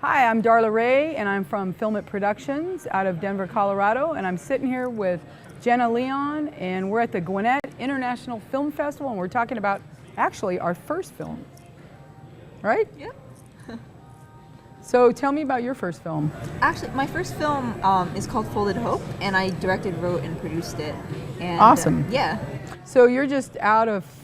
Hi, I'm Darla Ray, and I'm from Film It Productions out of Denver, Colorado, and I'm sitting here with Jenna Leon, and we're at the Gwinnett International Film Festival, and we're talking about actually our first film, right? Yeah. So tell me about your first film. Actually, my first film is called Folded Hope, and I directed, wrote, and produced it. And, Awesome. Yeah. So you're just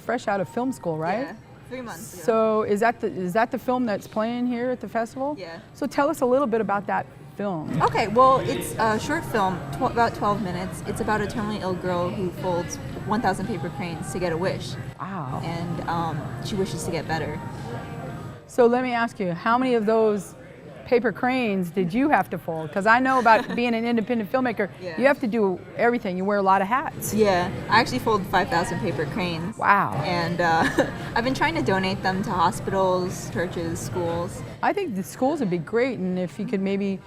fresh out of film school, right? Yeah. 3 months ago. So is that the film that's playing here at the festival? Yeah. So tell us a little bit about that film. Okay, well, it's a short film, about 12 minutes. It's about a terminally ill girl who folds 1,000 paper cranes to get a wish. Wow. And she wishes to get better. So let me ask you, how many of those paper cranes did you have to fold? Because I know about being an independent filmmaker, Yeah. you have to do everything. You wear a lot of hats. Yeah, I actually folded 5,000 paper cranes. Wow. And I've been trying to donate them to hospitals, churches, schools. I think the schools would be great, and if you could maybe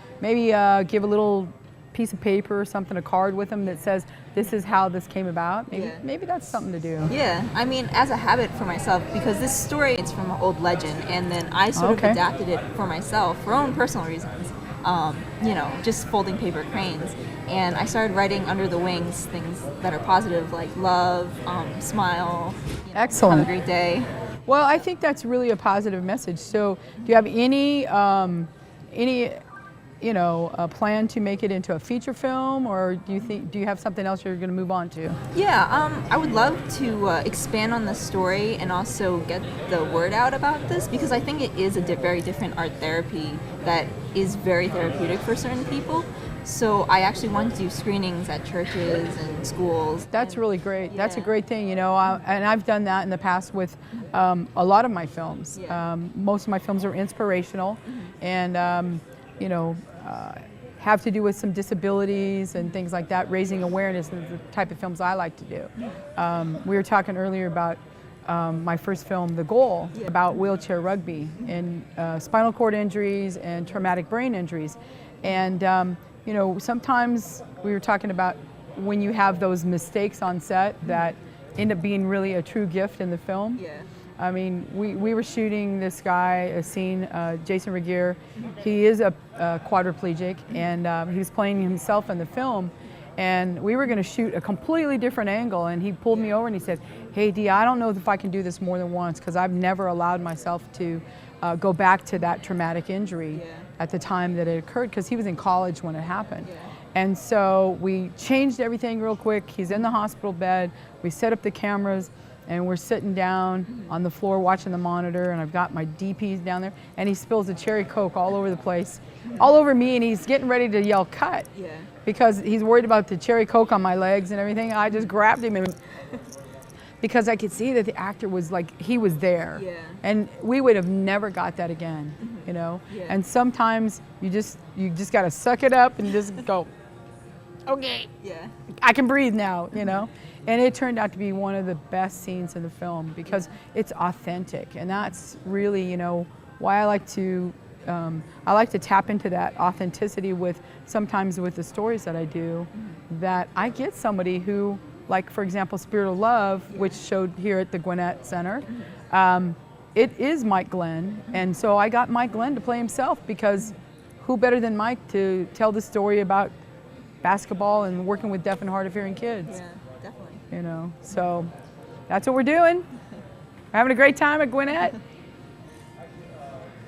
give a little piece of paper or something, a card with them that says, this is how this came about. Maybe that's something to do. Yeah, I mean, as a habit for myself, because this story is from an old legend, and then I sort of adapted it for myself for own personal reasons. Just folding paper cranes. And I started writing under the wings things that are positive, like love, smile, Excellent. Have a great day. Well, I think that's really a positive message. So do you have any a plan to make it into a feature film, or do you have something else you're going to move on to? Yeah, I would love to expand on the story and also get the word out about this, because I think it is a very different art therapy that is very therapeutic for certain people. So I actually want to do screenings at churches and schools. That's really great. Yeah. That's a great thing, and I've done that in the past with a lot of my films. Yeah. Most of my films are inspirational, and have to do with some disabilities and things like that. Raising awareness is the type of films I like to do. We were talking earlier about my first film, The Goal, about wheelchair rugby and spinal cord injuries and traumatic brain injuries. And sometimes we were talking about when you have those mistakes on set that end up being really a true gift in the film. Yeah. I mean, we were shooting this guy, a scene, Jason Regier. He is a quadriplegic, and he was playing himself in the film. And we were going to shoot a completely different angle, and he pulled me over and he said, "Hey, Dee, I don't know if I can do this more than once, because I've never allowed myself to go back to that traumatic injury at the time that it occurred," because he was in college when it happened. Yeah. And so we changed everything real quick. He's in the hospital bed. We set up the cameras, and we're sitting down on the floor watching the monitor, and I've got my DPs down there, and he spills a cherry Coke all over the place, all over me, and he's getting ready to yell cut. Yeah. Because he's worried about the cherry Coke on my legs and everything. I just grabbed him, and because I could see that the actor was like, he was there. Yeah. And we would have never got that again, Yeah. And sometimes you just got to suck it up and just go, okay, Yeah. I can breathe now, And it turned out to be one of the best scenes in the film because it's authentic, and that's really, why I like to tap into that authenticity sometimes with the stories that I do, that I get somebody who, like for example, Spirit of Love, which showed here at the Gwinnett Center. It is Mike Glenn, and so I got Mike Glenn to play himself, because who better than Mike to tell the story about basketball and working with deaf and hard of hearing kids? Yeah, definitely. So that's what we're doing. We're having a great time at Gwinnett.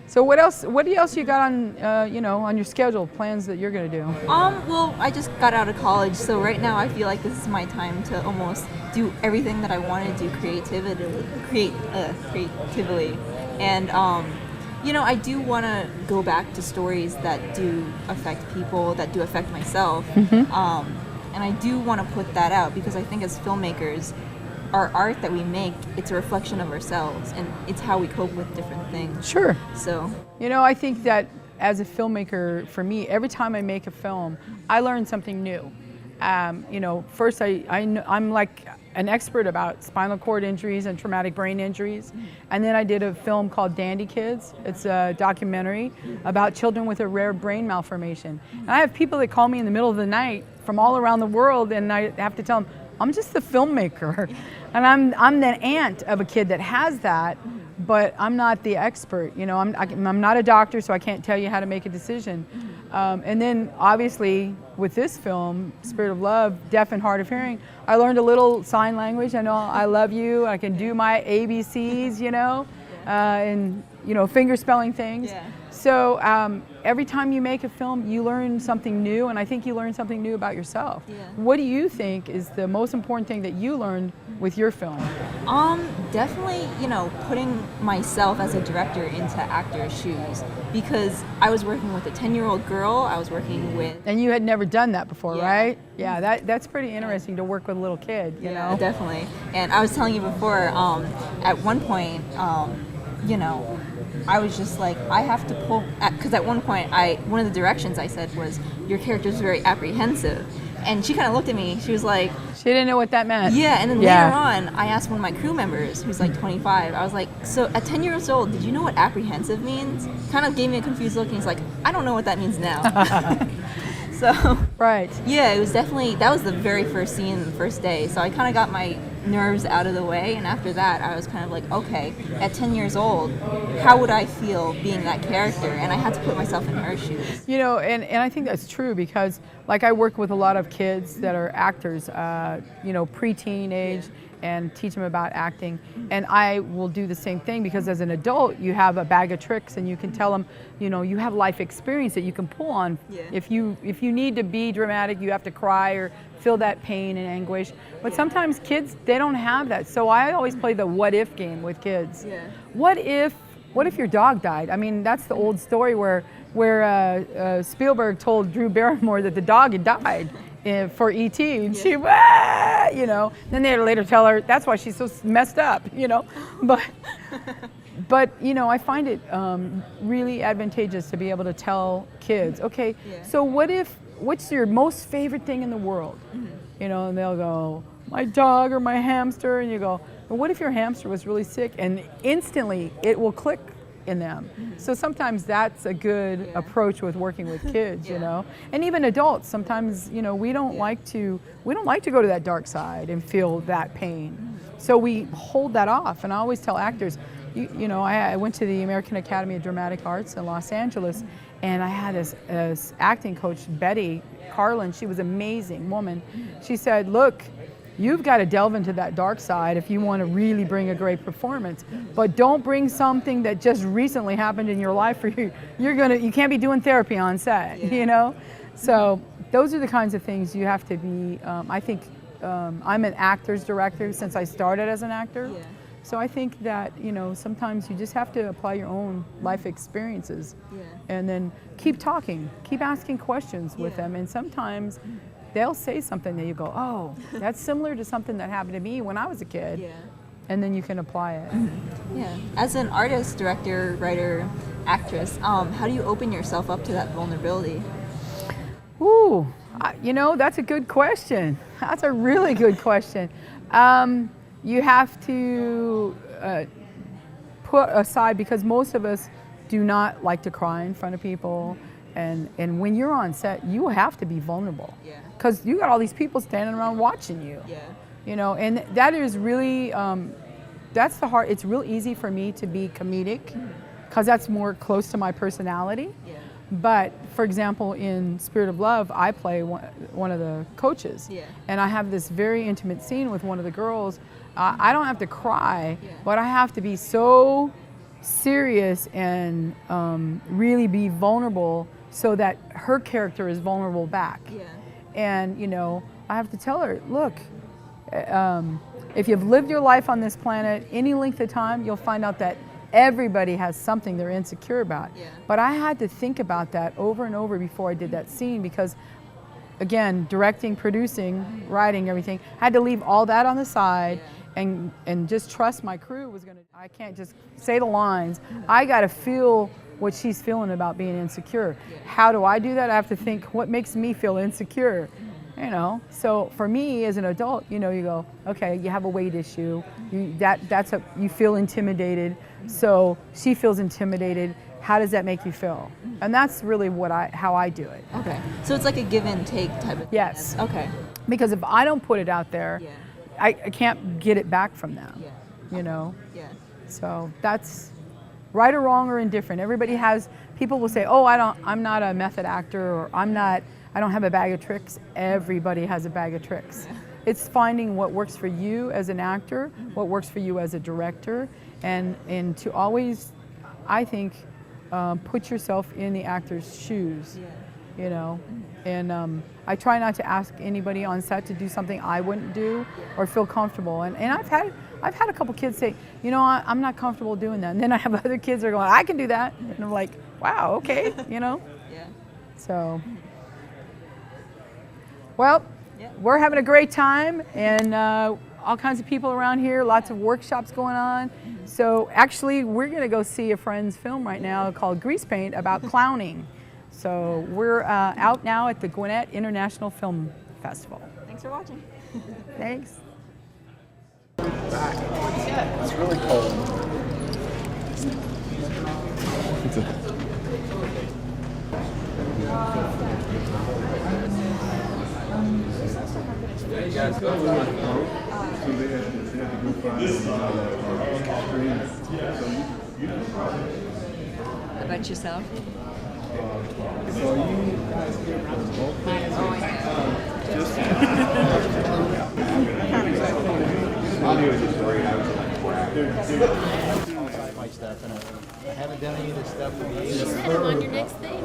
So what else you got on on your schedule, plans that you're going to do? Well, I just got out of college, so right now I feel like this is my time to almost do everything that I want to do creatively. And I do want to go back to stories that do affect people, that do affect myself. And I do want to put that out, because I think as filmmakers, our art that we make, it's a reflection of ourselves, and it's how we cope with different things. Sure. So, I think that as a filmmaker, for me, every time I make a film, I learn something new. First I'm like an expert about spinal cord injuries and traumatic brain injuries. And then I did a film called Dandy Kids. It's a documentary about children with a rare brain malformation. And I have people that call me in the middle of the night from all around the world, and I have to tell them, I'm just the filmmaker. And I'm the aunt of a kid that has that, but I'm not the expert. You know, I'm not a doctor, so I can't tell you how to make a decision. And then obviously with this film, Spirit of Love, deaf and hard of hearing, I learned a little sign language. I know I love you. I can do my ABCs, you know, and, you know, finger spelling things. Yeah. So every time you make a film, you learn something new, and I think you learn something new about yourself. Yeah. What do you think is the most important thing that you learned with your film? Definitely, you know, putting myself as a director into actors' shoes, because I was working with a 10-year-old girl. I was working with. And you had never done that before, Yeah. right? Yeah, that's pretty interesting to work with a little kid, you know? Definitely. And I was telling you before, at one point, you know, I was just like, I have to pull, because at one point, one of the directions I said was, your character is very apprehensive. And she kind of looked at me, she was like... She didn't know what that meant. Yeah, and then later on, I asked one of my crew members, who's like 25, I was like, so at 10 years old, did you know what apprehensive means? Kind of gave me a confused look, and he's like, I don't know what that means now. So, right. Yeah, it was definitely, that was the very first scene, the first day. So I kind of got my nerves out of the way, and after that, I was kind of like, okay, at 10 years old, how would I feel being that character? And I had to put myself in her shoes. You know, and I think that's true, because like I work with a lot of kids that are actors, you know, preteen age, and teach them about acting. And I will do the same thing, because as an adult, you have a bag of tricks, and you can tell them, you know, you have life experience that you can pull on. Yeah. If you need to be dramatic, you have to cry or feel that pain and anguish. But sometimes kids, they don't have that. So I always play the what if game with kids. Yeah. What if your dog died? I mean, that's the old story where Spielberg told Drew Barrymore that the dog had died for E.T. and she, you know, then they later tell her that's why she's so messed up, you know. But you know, I find it really advantageous to be able to tell kids, okay, so what's your most favorite thing in the world? You know, and they'll go, my dog or my hamster, and you go, well, what if your hamster was really sick? And instantly it will click in them. So sometimes that's a good approach with working with kids, you know, and even adults. Sometimes, you know, we don't like to go to that dark side and feel that pain. So we hold that off. And I always tell actors, you know, I went to the American Academy of Dramatic Arts in Los Angeles, and I had this acting coach, Betty Carlin. She was an amazing woman. She said, look, you've got to delve into that dark side if you want to really bring a great performance. But don't bring something that just recently happened in your life for you. You can't be doing therapy on set, you know? So those are the kinds of things you have to be, I think, I'm an actor's director since I started as an actor. So I think that, you know, sometimes you just have to apply your own life experiences and then keep talking, keep asking questions with them. And sometimes they'll say something that you go, oh, that's similar to something that happened to me when I was a kid. And then you can apply it. As an artist, director, writer, actress, how do you open yourself up to that vulnerability? Ooh, you know, that's a good question. That's a really good question. You have to put aside, because most of us do not like to cry in front of people. And when you're on set, you have to be vulnerable. Because you got all these people standing around watching you. You know, and that is really, that's the hard, it's real easy for me to be comedic, because that's more close to my personality. But for example, in Spirit of Love, I play one of the coaches. And I have this very intimate scene with one of the girls. I don't have to cry, but I have to be so serious and really be vulnerable so that her character is vulnerable back. And, you know, I have to tell her, look, if you've lived your life on this planet any length of time, you'll find out that everybody has something they're insecure about. But I had to think about that over and over before I did that scene, because again, directing, producing, writing, everything, I had to leave all that on the side and just trust my crew was gonna, I can't just say the lines. I gotta feel what she's feeling about being insecure. How do I do that? I have to think, what makes me feel insecure? You know, so for me as an adult, you know, you go, okay, you have a weight issue. You feel intimidated. So she feels intimidated. How does that make you feel? And that's really how I do it. Okay, so it's like a give and take type of thing. Yes. Okay. Because if I don't put it out there, I can't get it back from them. You know. So that's right or wrong or indifferent. Everybody has, people will say, oh, I'm not a method actor, or I don't have a bag of tricks. Everybody has a bag of tricks. It's finding what works for you as an actor, what works for you as a director, and to always, I think, put yourself in the actor's shoes, you know. And I try not to ask anybody on set to do something I wouldn't do or feel comfortable. And I've had a couple kids say, you know, I'm not comfortable doing that. And then I have other kids that are going, I can do that. And I'm like, wow, okay, you know. Yeah. So, well, we're having a great time, and all kinds of people around here, lots of workshops going on. So actually, we're going to go see a friend's film right now called Grease Paint about clowning. So we're out now at the Gwinnett International Film Festival. Thanks for watching. Thanks. It's really cold. You guys go. How about yourself? So you guys here from both bands? Oh, My stuff, and I haven't done any of this stuff with you. you said I'm on your next thing.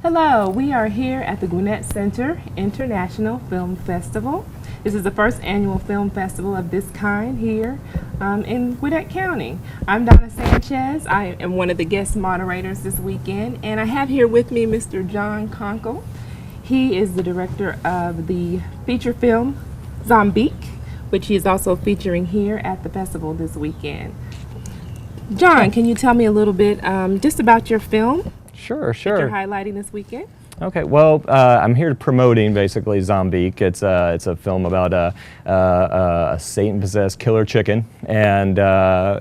Hello, we are here at the Gwinnett Center International Film Festival. This is the first annual film festival of this kind here in Gwinnett County. I'm Donna Sanchez. I am one of the guest moderators this weekend, and I have here with me Mr. John Conkle. He is the director of the feature film ENTESS'INK, which he is also featuring here at the festival this weekend. John, can you tell me a little bit just about your film? Sure, That sure. you're highlighting this weekend? Okay, well, I'm here promoting basically ENTESS'INK. It's a film about a Satan-possessed killer chicken, and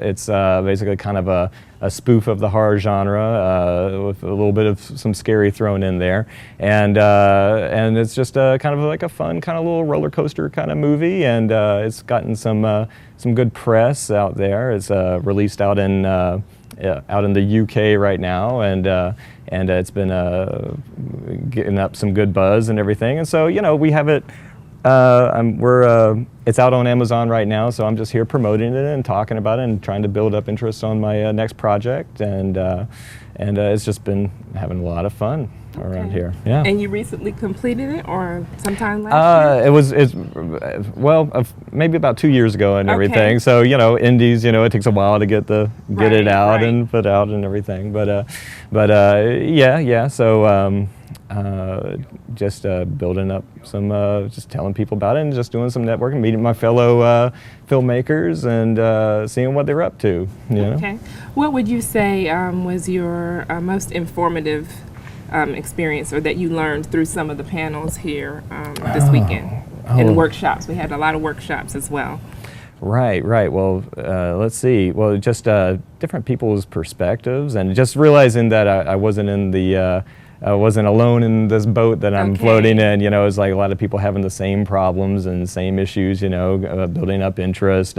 it's basically kind of a spoof of the horror genre with a little bit of some scary thrown in there, and it's just kind of like a fun kind of little roller coaster kind of movie, and it's gotten some good press out there. It's released out in the UK right now, and it's been getting up some good buzz and everything. And so, you know, we have it. It's out on Amazon right now, so I'm just here promoting it and talking about it and trying to build up interest on my next project. And it's just been having a lot of fun around here. Yeah. And you recently completed it, or sometime last year? Maybe about 2 years ago and Okay. everything. So, you know, indies, you know, it takes a while to get it out Right. and put out and everything. So just building up some, just telling people about it and just doing some networking, meeting my fellow filmmakers and seeing what they're up to. You know? Okay. What would you say was your most informative experience, or that you learned through some of the panels here this weekend and workshops? We had a lot of workshops as well. Right. Well, let's see. Well, just different people's perspectives, and just realizing that I wasn't in the I wasn't alone in this boat that I'm floating in. You know, it's like a lot of people having the same problems and same issues. You know, building up interest.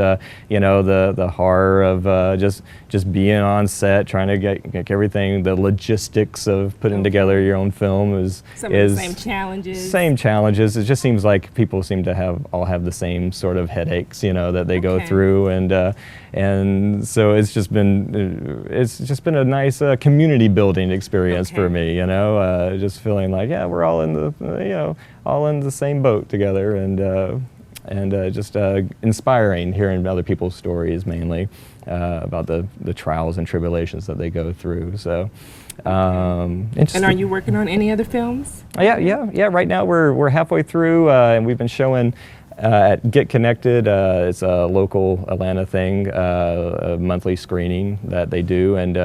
You know, the horror of just being on set, trying to get everything. The logistics of putting together your own film is Some of the same challenges. Same challenges. It just seems like people seem to all have the same sort of headaches. You know, that they go through, and so it's just been a nice community building experience for me. You know. Just feeling like, yeah, we're all in the same boat together, and just inspiring hearing other people's stories, mainly about the trials and tribulations that they go through. So, and are you working on any other films? Yeah. Right now we're halfway through, and we've been showing. At Get Connected, it's a local Atlanta thing, a monthly screening that they do, and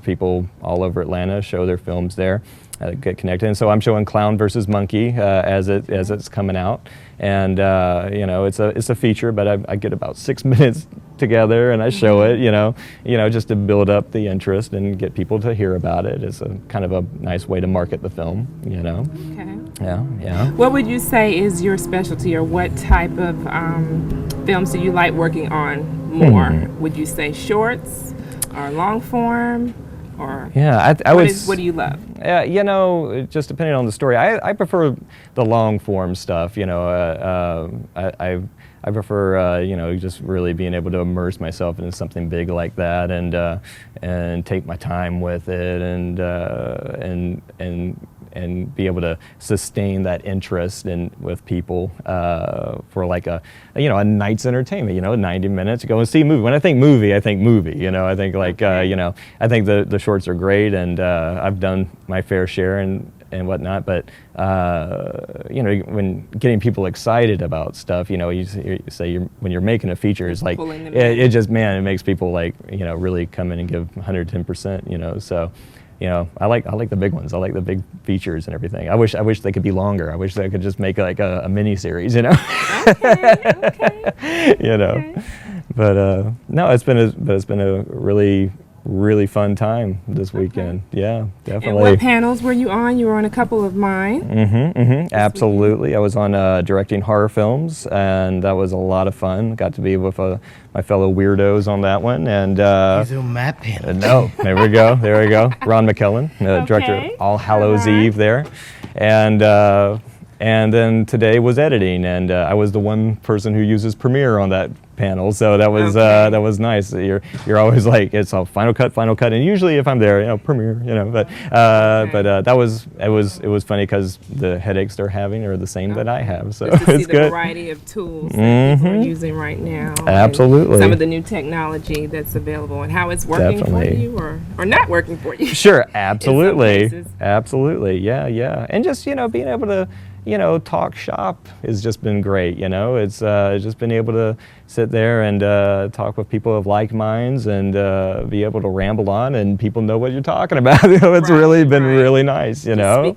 people all over Atlanta show their films there. Get Connected, and so I'm showing Clown versus Monkey as it's coming out, and you know, it's a feature, but I get about 6 minutes together and I show it, you know, just to build up the interest and get people to hear about it. It's a kind of a nice way to market the film, you know. Okay. Yeah, yeah. What would you say is your specialty, or what type of films do you like working on more? Would you say shorts or long form, or Yeah, I would. what do you love? You know, just depending on the story, I prefer the long form stuff. You know, I prefer you know, just really being able to immerse myself into something big like that, and take my time with it, and be able to sustain that interest with people for like a night's entertainment. You know, 90 minutes, go and see a movie. When I think movie, I think movie. You know, I think like you know, I think the shorts are great, and I've done my fair share and whatnot. But you know, when getting people excited about stuff, you know, you say when you're making a feature, it's like it just, man, it makes people like, you know, really come in and give 110%. You know, so. You know, I like the big ones. I like the big features and everything. I wish they could be longer. I wish they could just make like a mini series, you know. Okay. You know, Okay. but no, it's been a really fun time this weekend. Yeah, definitely. And what panels were you on? You were on a couple of mine. Absolutely. I was on directing horror films, and that was a lot of fun. Got to be with my fellow weirdos on that one, and These are my panels. no, there we go. Ron McKellen, director of All Hallows Eve there, and then today was editing, and I was the one person who uses Premiere on that panel, so that was nice. You're always like, it's all Final Cut, and usually if I'm there, you know, Premiere, you know. But that was it was funny because the headaches they're having are the same that I have, so Just to it's see good. the variety of tools that people are using right now. and Absolutely. Some of the new technology that's available and how it's working Definitely. for you or not working for you. Sure, absolutely, cases. absolutely, yeah, and just, you know, being able to, you know, talk shop has just been great. You know, it's just been able to sit there and talk with people of like minds, and be able to ramble on, and people know what you're talking about. You know, it's really been really nice. You know,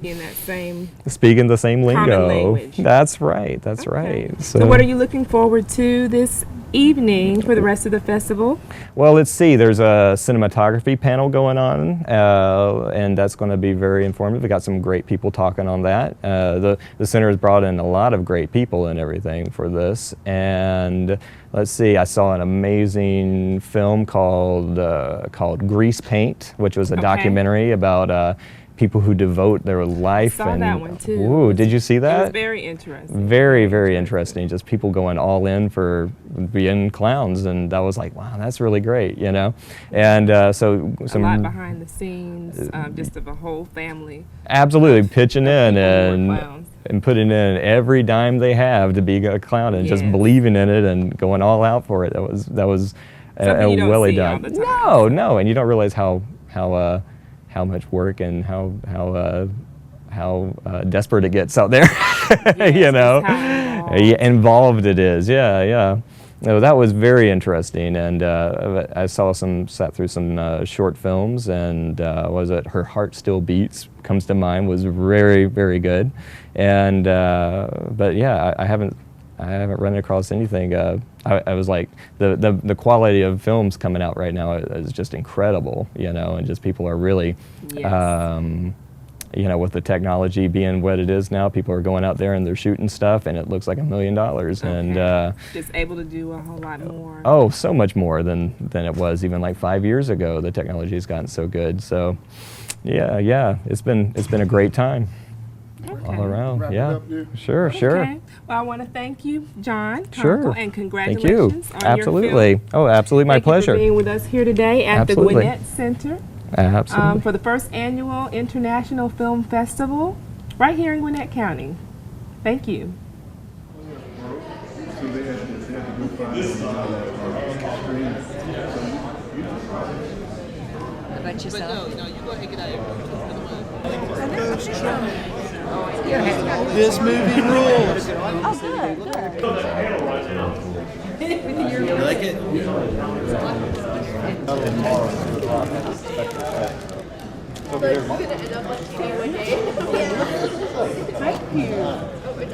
speaking the same lingo. common language. That's right. That's right. So what are you looking forward to this evening for the rest of the festival? Well, let's see. There's a cinematography panel going on, and that's going to be very informative. We got some great people talking on that. The center has brought in a lot of great people and everything for this. And let's see. I saw an amazing film called Grease Paint, which was a documentary about people who devote their life. I saw that one too. Ooh, did you see that? It was very interesting. Very interesting. Just people going all in for being clowns, and that was like, wow, that's really great, you know. And so some a lot behind the scenes, just of a whole family. Absolutely pitching in clowns. and putting in every dime they have to be a clown, and just believing in it and going all out for it. That was Something you don't well see done. all the time. No, and you don't realize how much work and how desperate it gets out there. You know, how involved it is. Yeah. No, that was very interesting, and I sat through some short films, and was it Her Heart Still Beats comes to mind, was very good, and but yeah, I haven't run across anything. I was like, the quality of films coming out right now is just incredible, you know, and just people are really, you know, with the technology being what it is now, people are going out there and they're shooting stuff, and it looks like $1 million, and just able to do a whole lot more. Oh, so much more than it was even like 5 years ago. The technology has gotten so good. So, yeah, it's been a great time. All around. Wrap it Yeah. up there. Sure. Okay. Well, I want to thank you, John. Sure. Kunkel, and Thank congratulations you. on Absolutely. your film. Oh, absolutely. My Thank you pleasure. for being with us here today at Absolutely. the Gwinnett Center Absolutely. for the first annual International Film Festival right here in Gwinnett County. Thank you. So they had to go find screen. How about yourself? No, you go ahead and get out of here. This movie rules. You like it?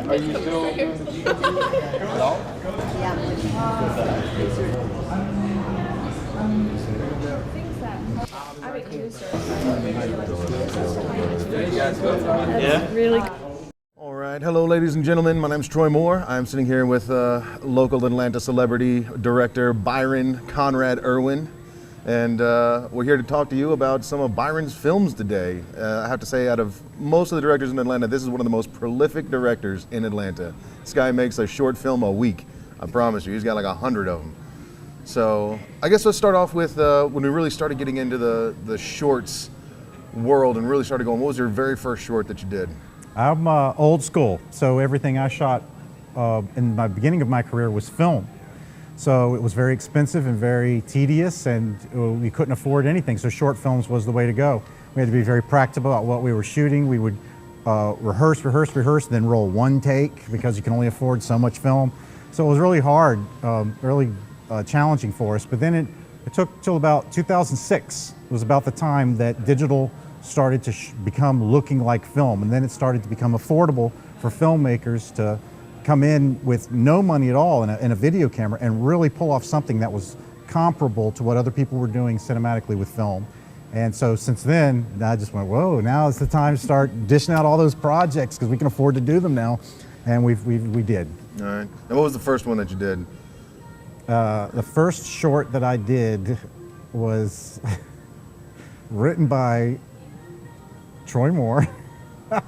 Are you still hello? Yeah. On right, hello ladies and gentlemen, my name's Troy Moore. I'm sitting here with local Atlanta celebrity director Byron Conrad Irwin, and we're here to talk to you about some of Byron's films today. I have to say, out of most of the directors in Atlanta, this is one of the most prolific directors in Atlanta. This guy makes a short film a week, I promise you. He's got like 100 of them. So I guess let's start off with when we really started getting into the shorts world and really started going, what was your very first short that you did? I'm old school, so everything I shot in my beginning of my career was film. So it was very expensive and very tedious, and we couldn't afford anything, so short films was the way to go. We had to be very practical about what we were shooting. We would rehearse, then roll one take because you can only afford so much film. So it was really hard, really challenging for us. But then it took till about 2006. It was about the time that digital started to become looking like film, and then it started to become affordable for filmmakers to come in with no money at all in a video camera and really pull off something that was comparable to what other people were doing cinematically with film. And so since then, I just went, whoa, now is the time to start dishing out all those projects because we can afford to do them now, and we did. All right. And what was the first one that you did? The first short that I did was written by Troy Moore. Are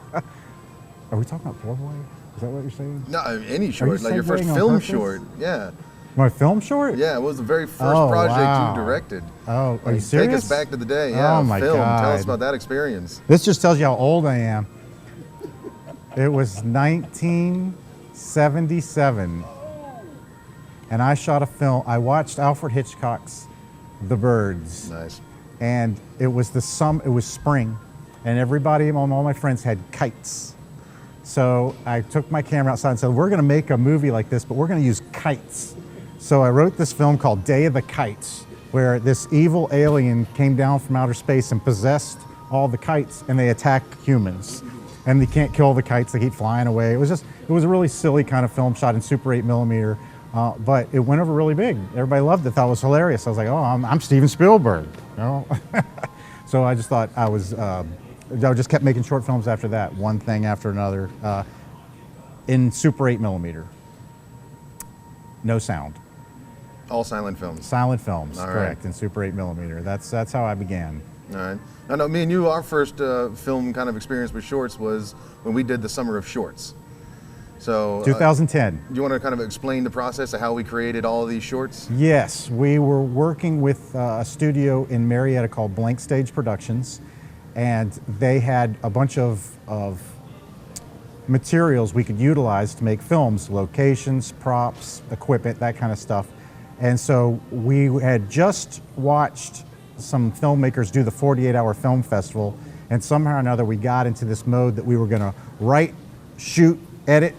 we talking about Poor Boy? Is that what you're saying? No, any short, like your first film short. Yeah. My film short? Yeah, it was the very first project wow. you directed. Oh, are you serious? Take us back to the day. Yeah, oh my film. God. Tell us about that experience. This just tells you how old I am. It was 1977, and I shot a film. I watched Alfred Hitchcock's The Birds. Nice. And it was it was spring, and everybody, all my friends had kites. So I took my camera outside and said, we're gonna make a movie like this, but we're gonna use kites. So I wrote this film called Day of the Kites, where this evil alien came down from outer space and possessed all the kites, and they attack humans. And they can't kill the kites, they keep flying away. It was a really silly kind of film shot in Super 8 millimeter, but it went over really big. Everybody loved it, thought it was hilarious. I was like, oh, I'm Steven Spielberg, you know? So I just thought I just kept making short films after that, one thing after another, in Super 8 millimeter. No sound. All silent films. Silent films, All correct, right. in Super 8 millimeter. That's how I began. All right. I know me and you, our first film kind of experience with shorts was when we did the Summer of Shorts. So 2010. Do you want to kind of explain the process of how we created all of these shorts? Yes, we were working with a studio in Marietta called Blank Stage Productions, and they had a bunch of materials we could utilize to make films, locations, props, equipment, that kind of stuff. And so we had just watched some filmmakers do the 48-hour film festival, and somehow or another we got into this mode that we were gonna write, shoot, edit,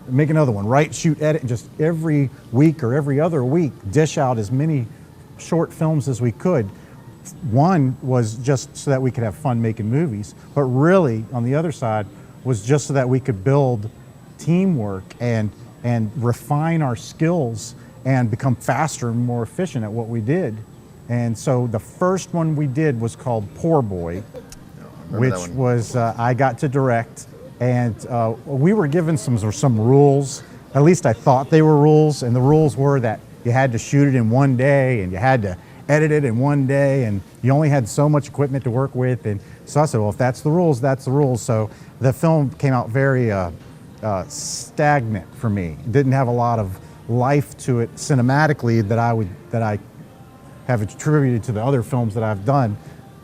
make another one, write, shoot, edit, and just every week or every other week dish out as many short films as we could. One was just so that we could have fun making movies, but really on the other side was just so that we could build teamwork and refine our skills and become faster and more efficient at what we did. And so the first one we did was called Poor Boy, which was I got to direct, and we were given some rules. At least I thought they were rules, and the rules were that you had to shoot it in one day and you had to edit it in one day, and you only had so much equipment to work with. And so I said, well, if that's the rules, that's the rules. So the film came out very stagnant for me. It didn't have a lot of life to it cinematically that I have attributed to the other films that I've done,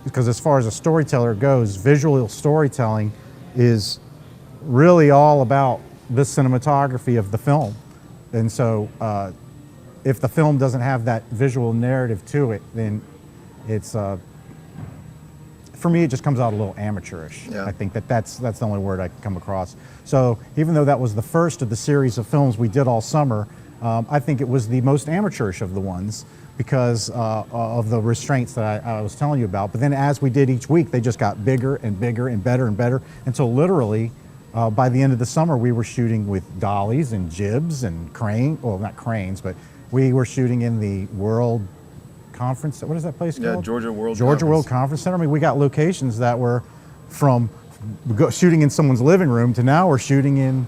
because as far as a storyteller goes, visual storytelling is really all about the cinematography of the film. And so if the film doesn't have that visual narrative to it, then it's, for me, it just comes out a little amateurish. Yeah. I think that's the only word I can come across. So even though that was the first of the series of films we did all summer, I think it was the most amateurish of the ones because of the restraints that I was telling you about. But then as we did each week, they just got bigger and bigger and better until literally by the end of the summer, we were shooting with dollies and jibs and well, not cranes, but we were shooting in the World Conference, what is that place called? Georgia World World Conference. Conference Center. I mean, we got locations that were from shooting in someone's living room to now we're shooting in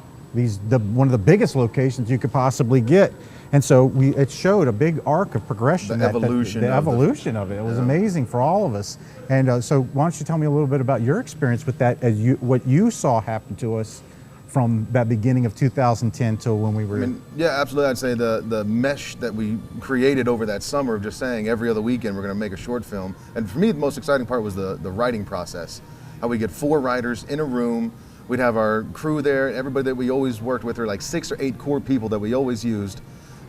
one of the biggest locations you could possibly get. And so it showed a big arc of progression. The evolution. The evolution of it. It was amazing for all of us. And so why don't you tell me a little bit about your experience with that, what you saw happen to us from that beginning of 2010 till when we were... Yeah, absolutely. I'd say the mesh that we created over that summer of just saying every other weekend we're going to make a short film. And for me, the most exciting part was the writing process. How we get 4 writers in a room. We'd have our crew there. Everybody that we always worked with, or like 6 or 8 core people that we always used.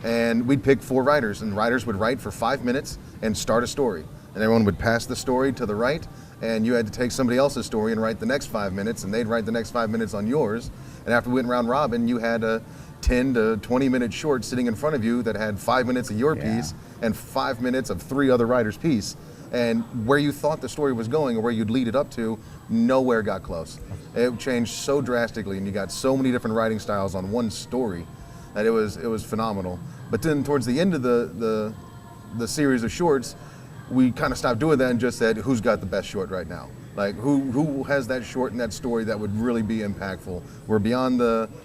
And we'd pick 4 writers, and writers would write for 5 minutes and start a story. And everyone would pass the story to the right, and you had to take somebody else's story and write the next 5 minutes, and they'd write the next 5 minutes on yours. And after we went round robin, you had a 10 to 20 minute short sitting in front of you that had 5 minutes of your piece and 5 minutes of 3 other writers' piece. And where you thought the story was going or where you'd lead it up to, nowhere got close. It changed so drastically, and you got so many different writing styles on one story that it was phenomenal. But then towards the end of the series of shorts, we kind of stopped doing that and just said, who's got the best short right now? Like who has that short and that story that would really be impactful? We're beyond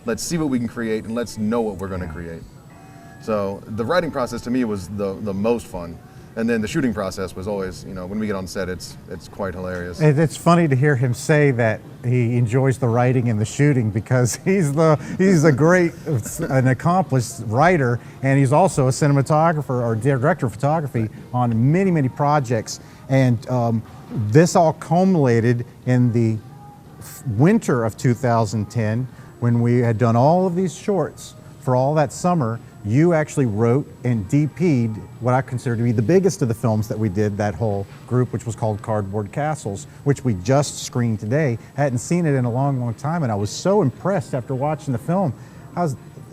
let's see what we can create and let's know what we're going to create. So the writing process to me was the most fun. And then the shooting process was always, when we get on set, it's quite hilarious. It's funny to hear him say that he enjoys the writing and the shooting, because he's a great, an accomplished writer, and he's also a cinematographer or director of photography on many, many projects. And this all culminated in the winter of 2010 when we had done all of these shorts for all that summer. You actually wrote and DP'd what I consider to be the biggest of the films that we did, that whole group, which was called Cardboard Castles, which we just screened today. I hadn't seen it in a long, long time, and I was so impressed after watching the film.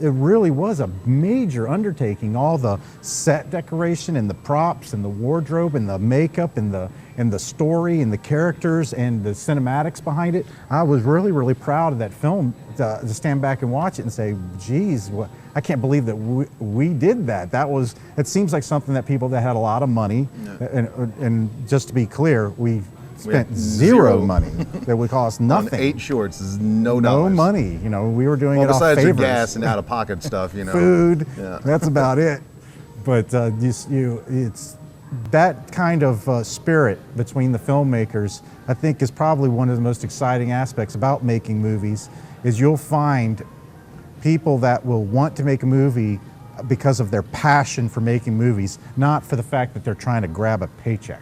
It really was a major undertaking. All the set decoration and the props and the wardrobe and the makeup and the story and the characters and the cinematics behind it. I was really, really proud of that film to stand back and watch it and say, geez, I can't believe that we did that. It seems like something that people that had a lot of money, and just to be clear, we spent zero money. That would cost nothing. On 8 shorts is no money. We were doing it off besides favors. the gas and out-of-pocket stuff, Food, that's about it. But it's that kind of spirit between the filmmakers, I think, is probably one of the most exciting aspects about making movies, is you'll find people that will want to make a movie because of their passion for making movies, not for the fact that they're trying to grab a paycheck.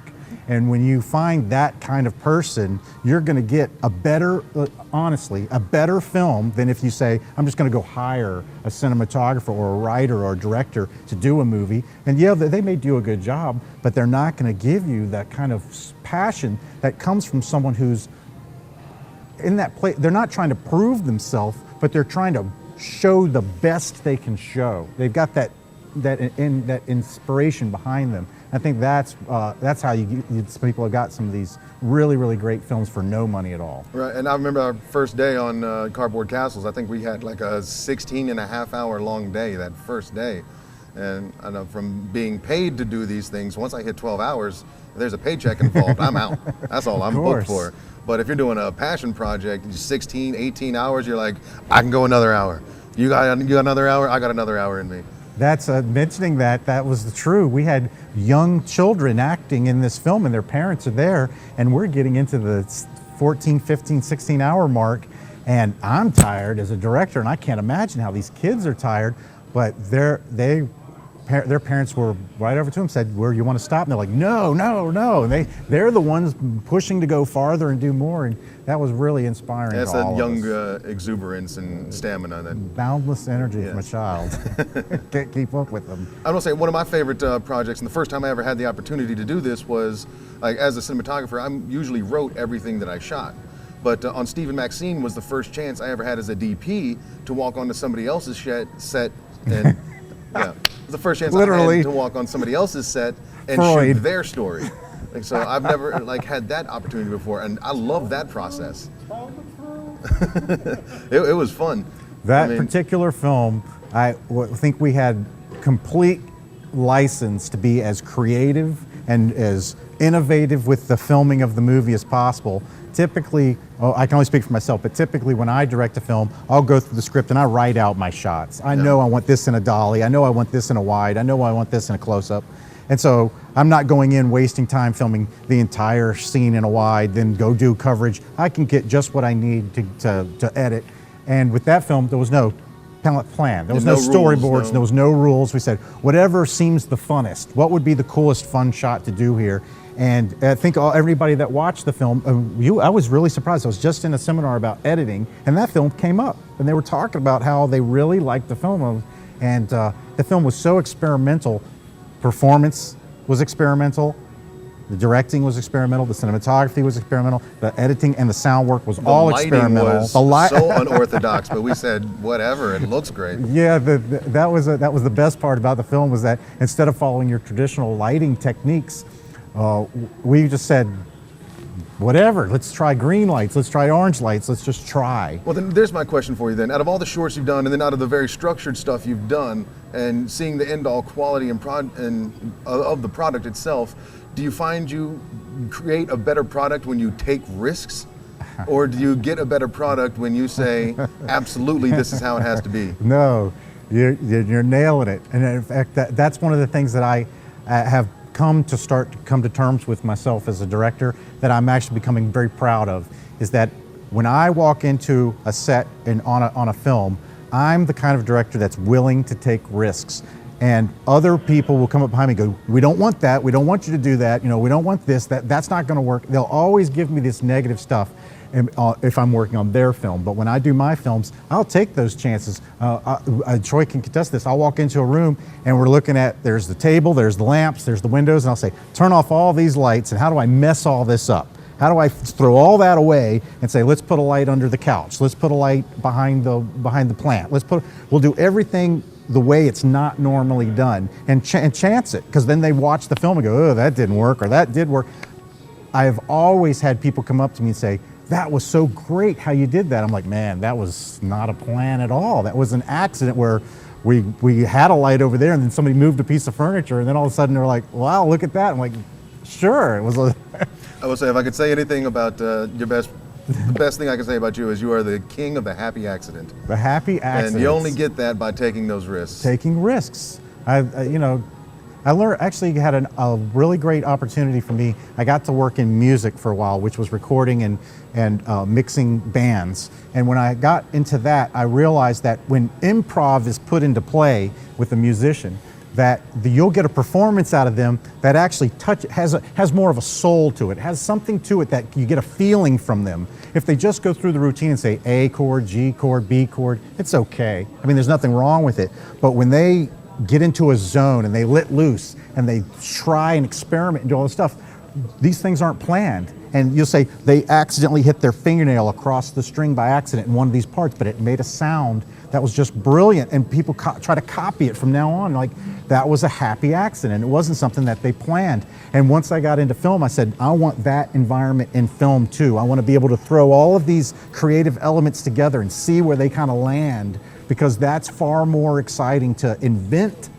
And when you find that kind of person, you're going to get a better, honestly, a better film than if you say, I'm just going to go hire a cinematographer or a writer or a director to do a movie. And yeah, they may do a good job, but they're not going to give you that kind of passion that comes from someone who's in that place. They're not trying to prove themselves, but they're trying to show the best they can show. They've got that inspiration behind them. I think that's how people have got some of these really, really great films for no money at all. Right, and I remember our first day on Cardboard Castles. I think we had like a 16.5-hour long day that first day. And I know from being paid to do these things, once I hit 12 hours, if there's a paycheck involved, I'm out. That's all I'm booked for. But if you're doing a passion project, 16, 18 hours, you're like, I can go another hour. You got another hour? I got another hour in me. That's mentioning that was true. We had young children acting in this film, and their parents are there, and we're getting into the 14, 15, 16-hour mark, and I'm tired as a director, and I can't imagine how these kids are tired, but their parents were right over to them, said, "Where you want to stop?" And they're like, "No, no, no." And they're the ones pushing to go farther and do more, and that was really inspiring. That's to all that young of us. Exuberance and stamina. That boundless energy from a child. Can't keep up with them. I will say one of my favorite projects, and the first time I ever had the opportunity to do this was, like, as a cinematographer, I usually wrote everything that I shot. But on Steve and Maxine was the first chance I ever had as a DP to walk onto somebody else's set and yeah, it was the first chance I had to walk on somebody else's set and shoot their story. Like, so I've never had that opportunity before, and I love that process. it was fun. That particular film, I think we had complete license to be as creative and as innovative with the filming of the movie as possible. Typically, well, I can only speak for myself, but typically when I direct a film, I'll go through the script and I write out my shots. I know I want this in a dolly, I know I want this in a wide, I know I want this in a close-up. And so I'm not going in wasting time filming the entire scene in a wide, then go do coverage. I can get just what I need to edit. And with that film, there was no plan. There was no storyboards, there was no rules. We said, whatever seems the funnest, what would be the coolest fun shot to do here? And I think everybody that watched the film, I was really surprised. I was just in a seminar about editing, and that film came up. And they were talking about how they really liked the film. And the film was so experimental. Performance was experimental. The directing was experimental. The cinematography was experimental. The editing and the sound work was all experimental. The lighting was so unorthodox, but we said, whatever, it looks great. Yeah, that was the best part about the film, was that instead of following your traditional lighting techniques, we just said, whatever, let's try green lights, let's try orange lights, let's just try. Well, then there's my question for you then. Out of all the shorts you've done, and then out of the very structured stuff you've done, and seeing the end-all quality of the product itself, do you find you create a better product when you take risks? Or do you get a better product when you say, absolutely, this is how it has to be? No, you're nailing it. And in fact, that's one of the things that I have come to terms with myself as a director, that I'm actually becoming very proud of, is that when I walk into a set and on a film, I'm the kind of director that's willing to take risks. And other people will come up behind me and go, we don't want that, we don't want you to do that, we don't want this, that's not gonna work. They'll always give me this negative stuff if I'm working on their film. But when I do my films, I'll take those chances. Troy can contest this. I'll walk into a room and we're looking at, there's the table, there's the lamps, there's the windows, and I'll say, turn off all these lights, and how do I mess all this up? How do I throw all that away and say, let's put a light under the couch, let's put a light behind the plant, we'll do everything the way it's not normally done, and chance it, because then they watch the film and go, oh, that didn't work, or that did work. I've always had people come up to me and say, that was so great how you did that. I'm like, man, that was not a plan at all. That was an accident where we had a light over there and then somebody moved a piece of furniture, and then all of a sudden they're like, wow, look at that. I'm like, sure, it was I would say, if I could say anything about the best thing I can say about you is you are the king of the happy accident. The happy accident. And you only get that by taking those risks. Taking risks. I learned, actually had a really great opportunity for me. I got to work in music for a while, which was recording and mixing bands. And when I got into that, I realized that when improv is put into play with a musician, that you'll get a performance out of them that actually has more of a soul to it, has something to it that you get a feeling from them. If they just go through the routine and say A chord, G chord, B chord, it's okay. I mean, there's nothing wrong with it. But when they get into a zone and they let loose and they try and experiment and do all this stuff, these things aren't planned. And you'll say they accidentally hit their fingernail across the string by accident in one of these parts, but it made a sound that was just brilliant, and people try to copy it from now on. Like, that was a happy accident. It wasn't something that they planned. And once I got into film, I said, I want that environment in film too. I want to be able to throw all of these creative elements together and see where they kind of land, because that's far more exciting to invent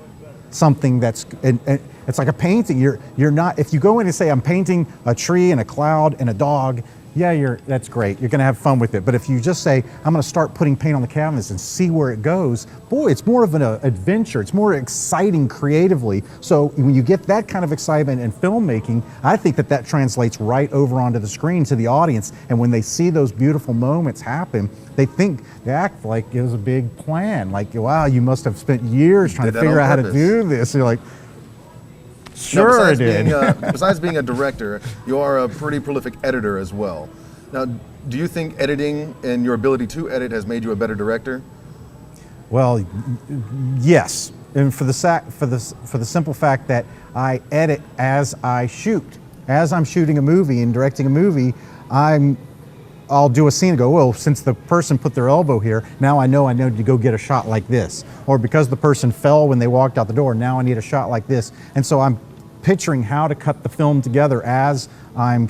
something that's, it's like a painting. You're not, if you go in and say, I'm painting a tree and a cloud and a dog, yeah, that's great. You're gonna have fun with it. But if you just say, I'm gonna start putting paint on the canvas and see where it goes, boy, it's more of an adventure. It's more exciting creatively. So when you get that kind of excitement in filmmaking, I think that translates right over onto the screen to the audience. And when they see those beautiful moments happen, they act like it was a big plan. Like, wow, you must have spent years trying to figure out how to do this. You're like, sure, I did. Besides being a director, you are a pretty prolific editor as well. Now, do you think editing and your ability to edit has made you a better director? Well, yes, and for the simple fact that I edit as I shoot. As I'm shooting a movie and directing a movie, I'll do a scene and go, well, since the person put their elbow here, now I know to go get a shot like this. Or because the person fell when they walked out the door, now I need a shot like this. And so I'm picturing how to cut the film together as I'm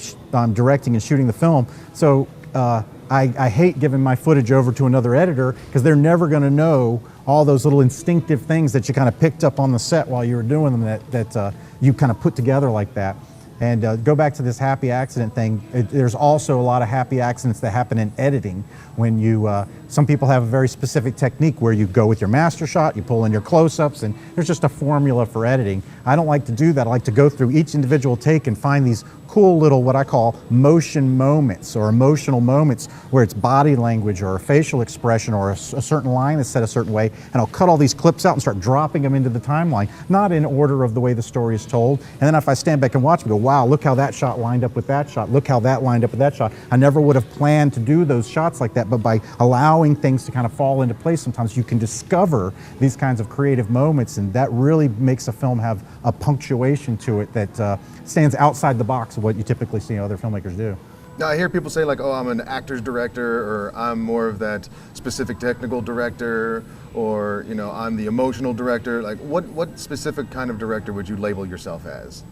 directing and shooting the film. So I hate giving my footage over to another editor, because they're never going to know all those little instinctive things that you kind of picked up on the set while you were doing them that you kind of put together like that. And go back to this happy accident thing. There's also a lot of happy accidents that happen in editing when you, some people have a very specific technique where you go with your master shot, you pull in your close-ups, and there's just a formula for editing. I don't like to do that. I like to go through each individual take and find these cool little, what I call motion moments or emotional moments where it's body language or a facial expression or a certain line is said a certain way, and I'll cut all these clips out and start dropping them into the timeline, not in order of the way the story is told. And then if I stand back and watch, I go, wow, look how that shot lined up with that shot. Look how that lined up with that shot. I never would have planned to do those shots like that, but by allowing things to kind of fall into place, sometimes you can discover these kinds of creative moments, and that really makes a film have a punctuation to it that stands outside the box of what you typically see other filmmakers do. Now I hear people say like, oh, I'm an actor's director, or I'm more of that specific technical director, or you know, I'm the emotional director. Like, what specific kind of director would you label yourself as?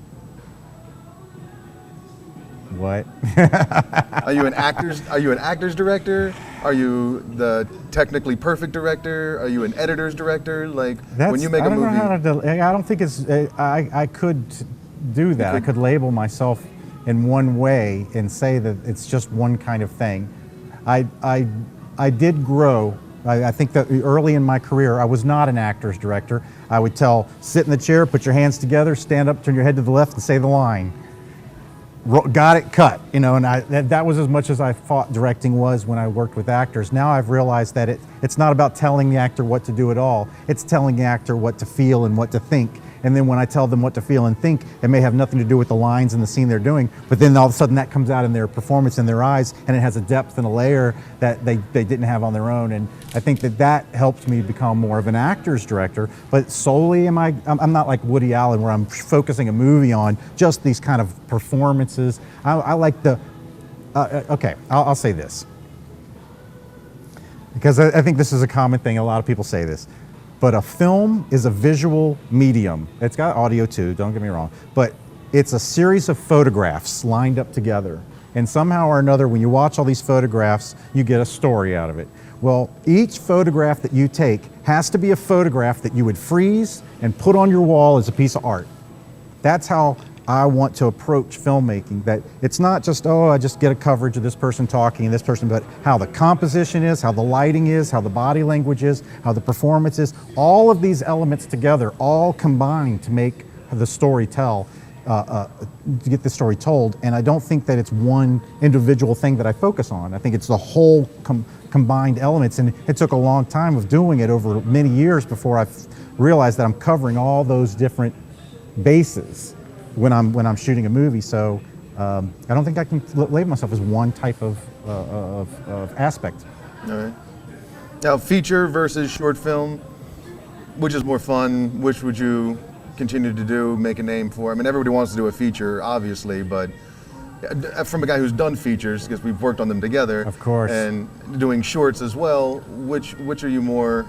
What? Are you an actor's director? Are you the technically perfect director? Are you an editor's director? Like, when you make a movie, I don't think it's. I could do that. I could label myself in one way and say that it's just one kind of thing. I did grow. I think that early in my career, I was not an actor's director. I would sit in the chair, put your hands together, stand up, turn your head to the left, and say the line. Got it, cut. You know, and that was as much as I thought directing was when I worked with actors. Now I've realized that it's not about telling the actor what to do at all. It's telling the actor what to feel and what to think. And then when I tell them what to feel and think, it may have nothing to do with the lines in the scene they're doing, but then all of a sudden that comes out in their performance, in their eyes, and it has a depth and a layer that they didn't have on their own. And I think that helped me become more of an actor's director. But solely I'm not like Woody Allen, where I'm focusing a movie on just these kind of performances. I like okay, I'll say this, because I think this is a common thing. A lot of people say this. But a film is a visual medium. It's got audio too, don't get me wrong, but it's a series of photographs lined up together. And somehow or another, when you watch all these photographs, you get a story out of it. Well, each photograph that you take has to be a photograph that you would freeze and put on your wall as a piece of art. That's how I want to approach filmmaking, that it's not just, oh, I just get a coverage of this person talking and this person, but how the composition is, how the lighting is, how the body language is, how the performance is. All of these elements together, all combine to make the story to get the story told. And I don't think that it's one individual thing that I focus on. I think it's the whole combined elements. And it took a long time of doing it over many years before I realized that I'm covering all those different bases when I'm shooting a movie. So I don't think I can label myself as one type of aspect. All right. Now, feature versus short film, which is more fun? Which would you continue to do, make a name for? I mean, everybody wants to do a feature, obviously, but from a guy who's done features, because we've worked on them together, of course, and doing shorts as well, which are you more?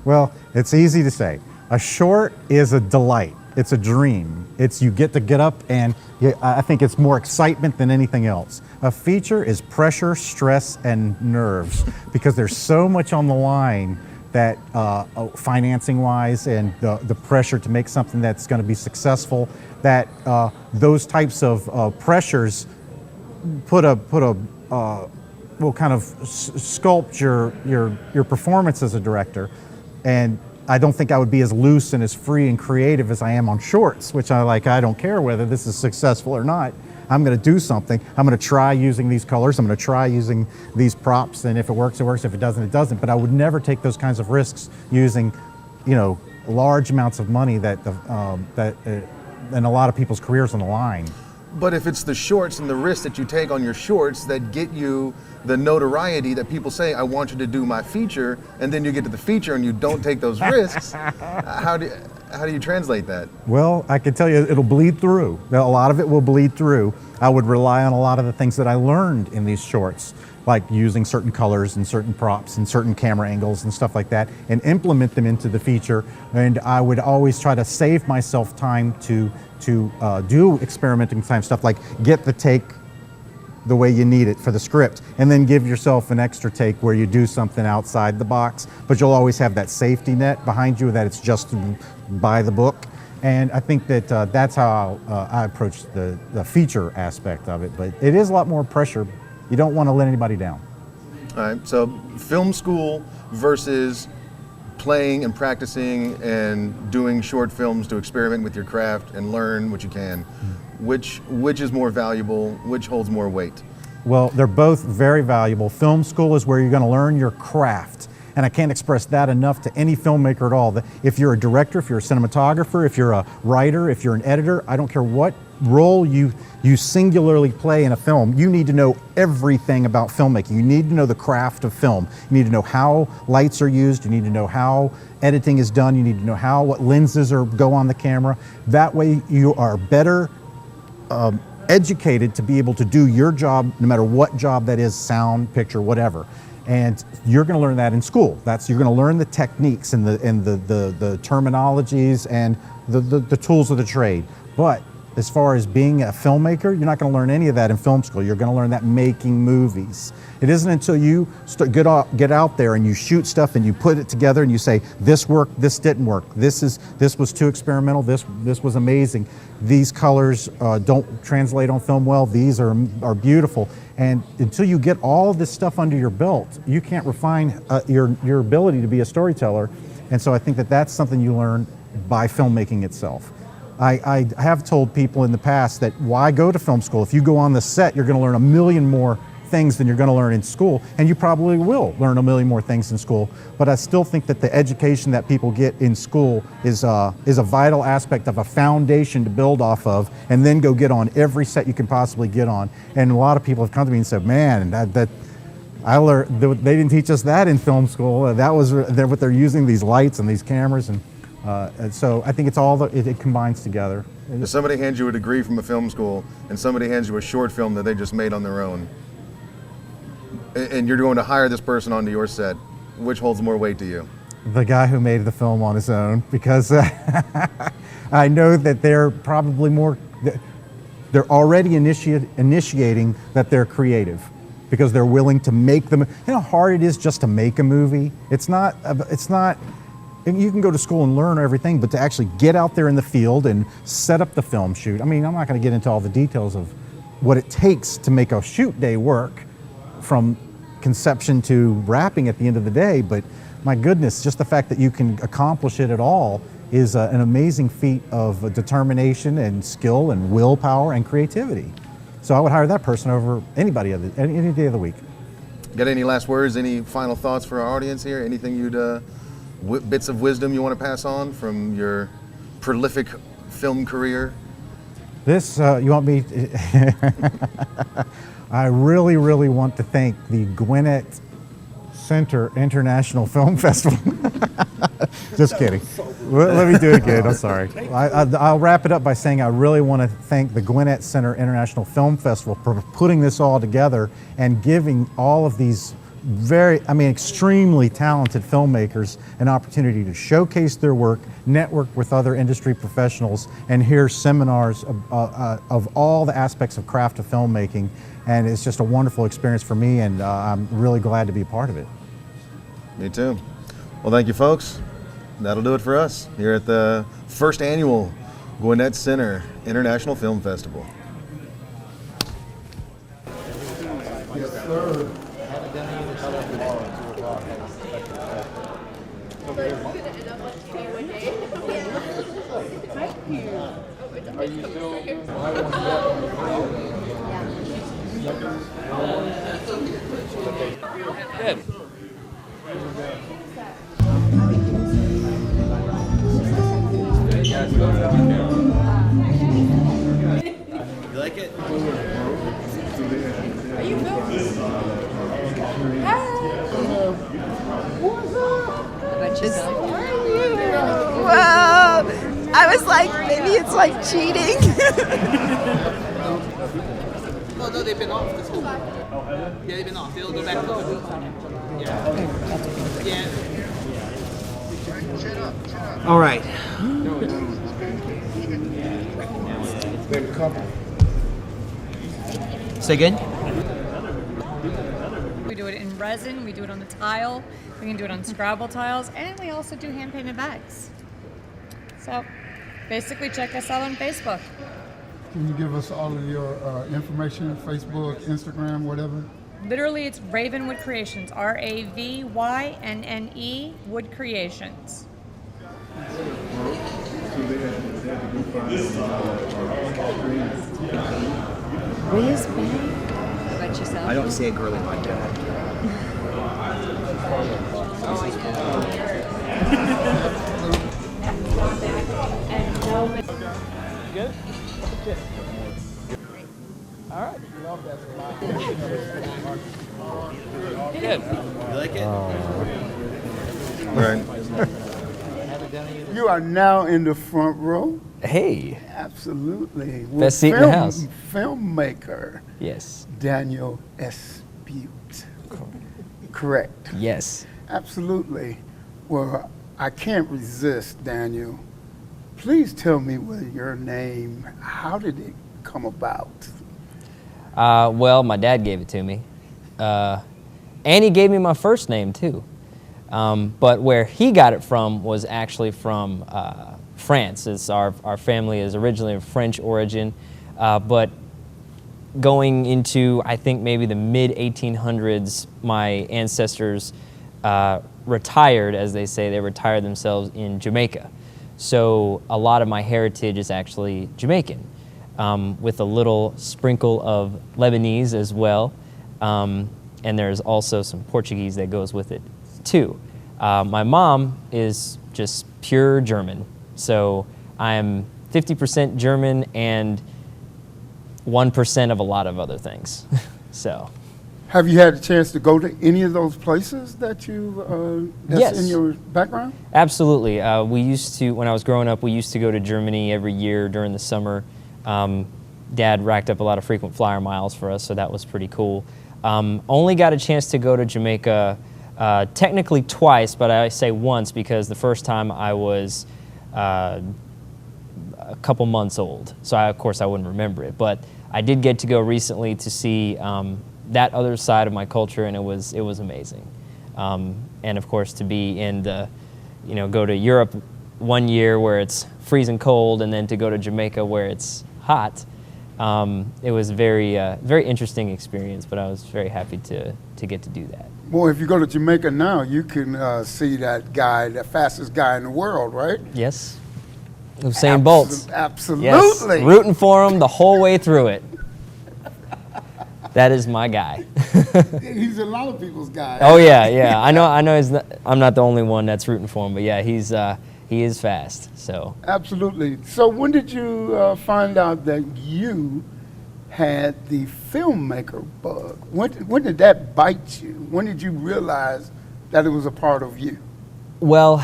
Well, it's easy to say. A short is a delight. It's a dream. You get to get up, and I think it's more excitement than anything else. A feature is pressure, stress, and nerves, because there's so much on the line that financing-wise, and the pressure to make something that's going to be successful, that those types of pressures will kind of sculpt your performance as a director. And I don't think I would be as loose and as free and creative as I am on shorts, which I don't care whether this is successful or not. I'm going to do something. I'm going to try using these colors. I'm going to try using these props, and if it works, it works. If it doesn't, it doesn't. But I would never take those kinds of risks using, large amounts of money and a lot of people's careers on the line. But if it's the shorts and the risks that you take on your shorts that get you the notoriety that people say, I want you to do my feature, and then you get to the feature and you don't take those risks, how do you translate that? Well, I can tell you it'll bleed through. A lot of it will bleed through. I would rely on a lot of the things that I learned in these shorts, like using certain colors and certain props and certain camera angles and stuff like that, and implement them into the feature. And I would always try to save myself time to do experimenting time stuff, like get the take the way you need it for the script, and then give yourself an extra take where you do something outside the box, but you'll always have that safety net behind you that it's just by the book. And I think that that's how I approach the feature aspect of it. But it is a lot more pressure. You don't want to let anybody down. All right, so film school versus playing and practicing and doing short films to experiment with your craft and learn what you can. Which is more valuable? Which holds more weight? Well, they're both very valuable. Film school is where you're going to learn your craft. And I can't express that enough to any filmmaker at all. If you're a director, if you're a cinematographer, if you're a writer, if you're an editor, I don't care what role you singularly play in a film, you need to know everything about filmmaking. You need to know the craft of film. You need to know how lights are used. You need to know how editing is done. You need to know what lenses go on the camera. That way you are better educated to be able to do your job, no matter what job that is, sound, picture, whatever. And you're going to learn that in school. You're going to learn the techniques and the terminologies and the tools of the trade. But as far as being a filmmaker, you're not going to learn any of that in film school. You're going to learn that making movies. It isn't until you get out there and you shoot stuff and you put it together and you say, this worked, this didn't work, this was too experimental, this was amazing, these colors don't translate on film well, these are beautiful. And until you get all of this stuff under your belt, you can't refine your ability to be a storyteller. And so I think that that's something you learn by filmmaking itself. I have told people in the past that why go to film school? If you go on the set, you're going to learn a million more things than you're going to learn in school, and you probably will learn a million more things in school. But I still think that the education that people get in school is a vital aspect of a foundation to build off of, and then go get on every set you can possibly get on. And a lot of people have come to me and said, "Man, I learned they didn't teach us that in film school. That was what they're using, these lights and these cameras." And so I think it's all it combines together. If somebody hands you a degree from a film school and somebody hands you a short film that they just made on their own, and you're going to hire this person onto your set, which holds more weight to you? The guy who made the film on his own, because I know that they're probably they're already initiating that they're creative, because they're willing to make them. You know how hard it is just to make a movie? It's not. You can go to school and learn everything, but to actually get out there in the field and set up the film shoot. I mean, I'm not going to get into all the details of what it takes to make a shoot day work from conception to wrapping at the end of the day, but my goodness, just the fact that you can accomplish it at all is an amazing feat of determination and skill and willpower and creativity. So I would hire that person over anybody any day of the week. Got any last words, any final thoughts for our audience here? Anything bits of wisdom you want to pass on from your prolific film career? You want me I really, really want to thank the Gwinnett Center International Film Festival. Just kidding. Let me do it again. I'm sorry. I'll wrap it up by saying I really want to thank the Gwinnett Center International Film Festival for putting this all together and giving all of these extremely talented filmmakers an opportunity to showcase their work, network with other industry professionals, and hear seminars of all the aspects of craft of filmmaking. And it's just a wonderful experience for me, and I'm really glad to be a part of it. Me too. Well, thank you, folks. That'll do it for us here at the first annual Gwinnett Center International Film Festival. Yes, sir. Are you still? Good. You like it? Are you filming? Well, I was like, maybe it's like cheating. No, they've been off this whole week. Yeah, they've been off. They'll go back to the week. Yeah. All right. Say again? We do it in resin, we do it on the tile, we can do it on Scrabble tiles, and we also do hand-painted bags. So, Basically, check us out on Facebook. Can you give us all of your information, Facebook, Instagram, whatever? Literally, it's Ravenwood Creations, Ravyenne Wood Creations. Where's Ben? About yourself? I don't see a girly like that. Good? Okay. All right. Good. You like it? Right. You are now in the front row. Hey. Absolutely. Best seat in the house. Filmmaker. Yes. Daniel S. Butte. Correct. Yes. Absolutely. Well, I can't resist, Daniel. Please tell me your name. How did it come about? Well, my dad gave it to me. And he gave me my first name, too. But where he got it from was actually from France. Our family is originally of French origin, but going into, I think, maybe the mid-1800s, my ancestors retired, as they say. They retired themselves in Jamaica. So a lot of my heritage is actually Jamaican, with a little sprinkle of Lebanese as well. And there's also some Portuguese that goes with it, too. My mom is just pure German. So I'm 50% German and 1% of a lot of other things. So. Have you had a chance to go to any of those places that you that's Yes. in your background? Absolutely. We used to, when I was growing up, we used to go to Germany every year during the summer. Dad racked up a lot of frequent flyer miles for us, so that was pretty cool. Only got a chance to go to Jamaica technically twice, but I say once because the first time I was a couple months old, so of course I wouldn't remember it. But I did get to go recently to see that other side of my culture, and it was amazing. And of course to be in the, go to Europe one year where it's freezing cold, and then to go to Jamaica where it's hot. It was very interesting experience, but I was very happy to get to do that. Well, if you go to Jamaica now, you can see that guy, the fastest guy in the world, right? Yes. Usain Bolt. Absolutely. Yes. Rooting for him the whole way through it. That is my guy. He's a lot of people's guy. Oh yeah. I know. I'm not the only one that's rooting for him, but yeah, he is fast. So. Absolutely. So when did you find out that you had the filmmaker bug? When did that bite you? When did you realize that it was a part of you? Well,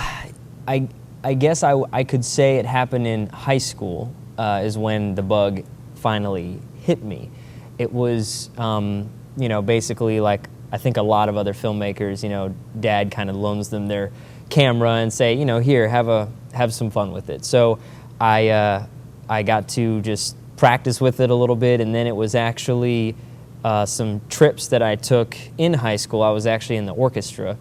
I guess I could say it happened in high school is when the bug finally hit me. It was, basically like I think a lot of other filmmakers, Dad kind of loans them their camera and say, here, have some fun with it. So I got to just practice with it a little bit, and then it was actually some trips that I took in high school. I was actually in the orchestra,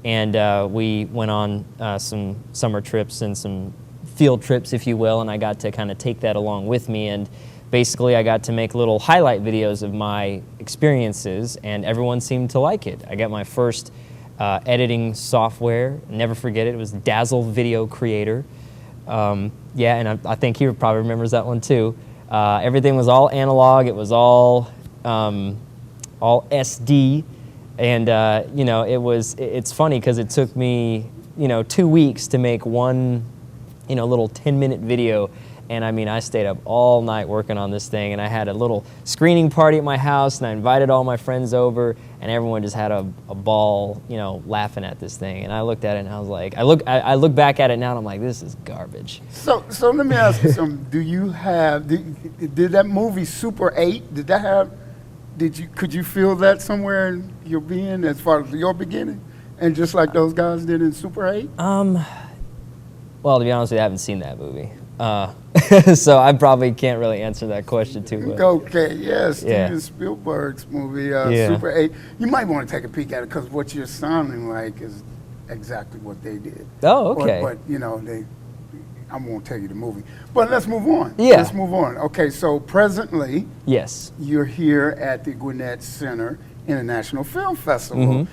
and we went on some summer trips and some field trips, if you will, and I got to kind of take that along with me. And basically, I got to make little highlight videos of my experiences, and everyone seemed to like it. I got my first editing software. Never forget it. It was Dazzle Video Creator. And I think he probably remembers that one too. Everything was all analog. It was all SD, and it's funny because it took me 2 weeks to make one little 10-minute video. And I stayed up all night working on this thing, and I had a little screening party at my house, and I invited all my friends over, and everyone just had a ball, laughing at this thing. And I looked at it, and I was like, I look back at it now, and I'm like, this is garbage. So let me ask you something. Did that movie Super 8? Could you feel that somewhere in your being as far as your beginning, and just like those guys did in Super 8? Well, to be honest with you, I haven't seen that movie. So I probably can't really answer that question too well. Okay, yes, Steven Spielberg's movie, Super 8. You might want to take a peek at it because what you're sounding like is exactly what they did. Oh, okay. But I won't tell you the movie, but let's move on. Yeah. Let's move on. Okay, so presently, Yes. you're here at the Gwinnett Center International Film Festival. Mhm.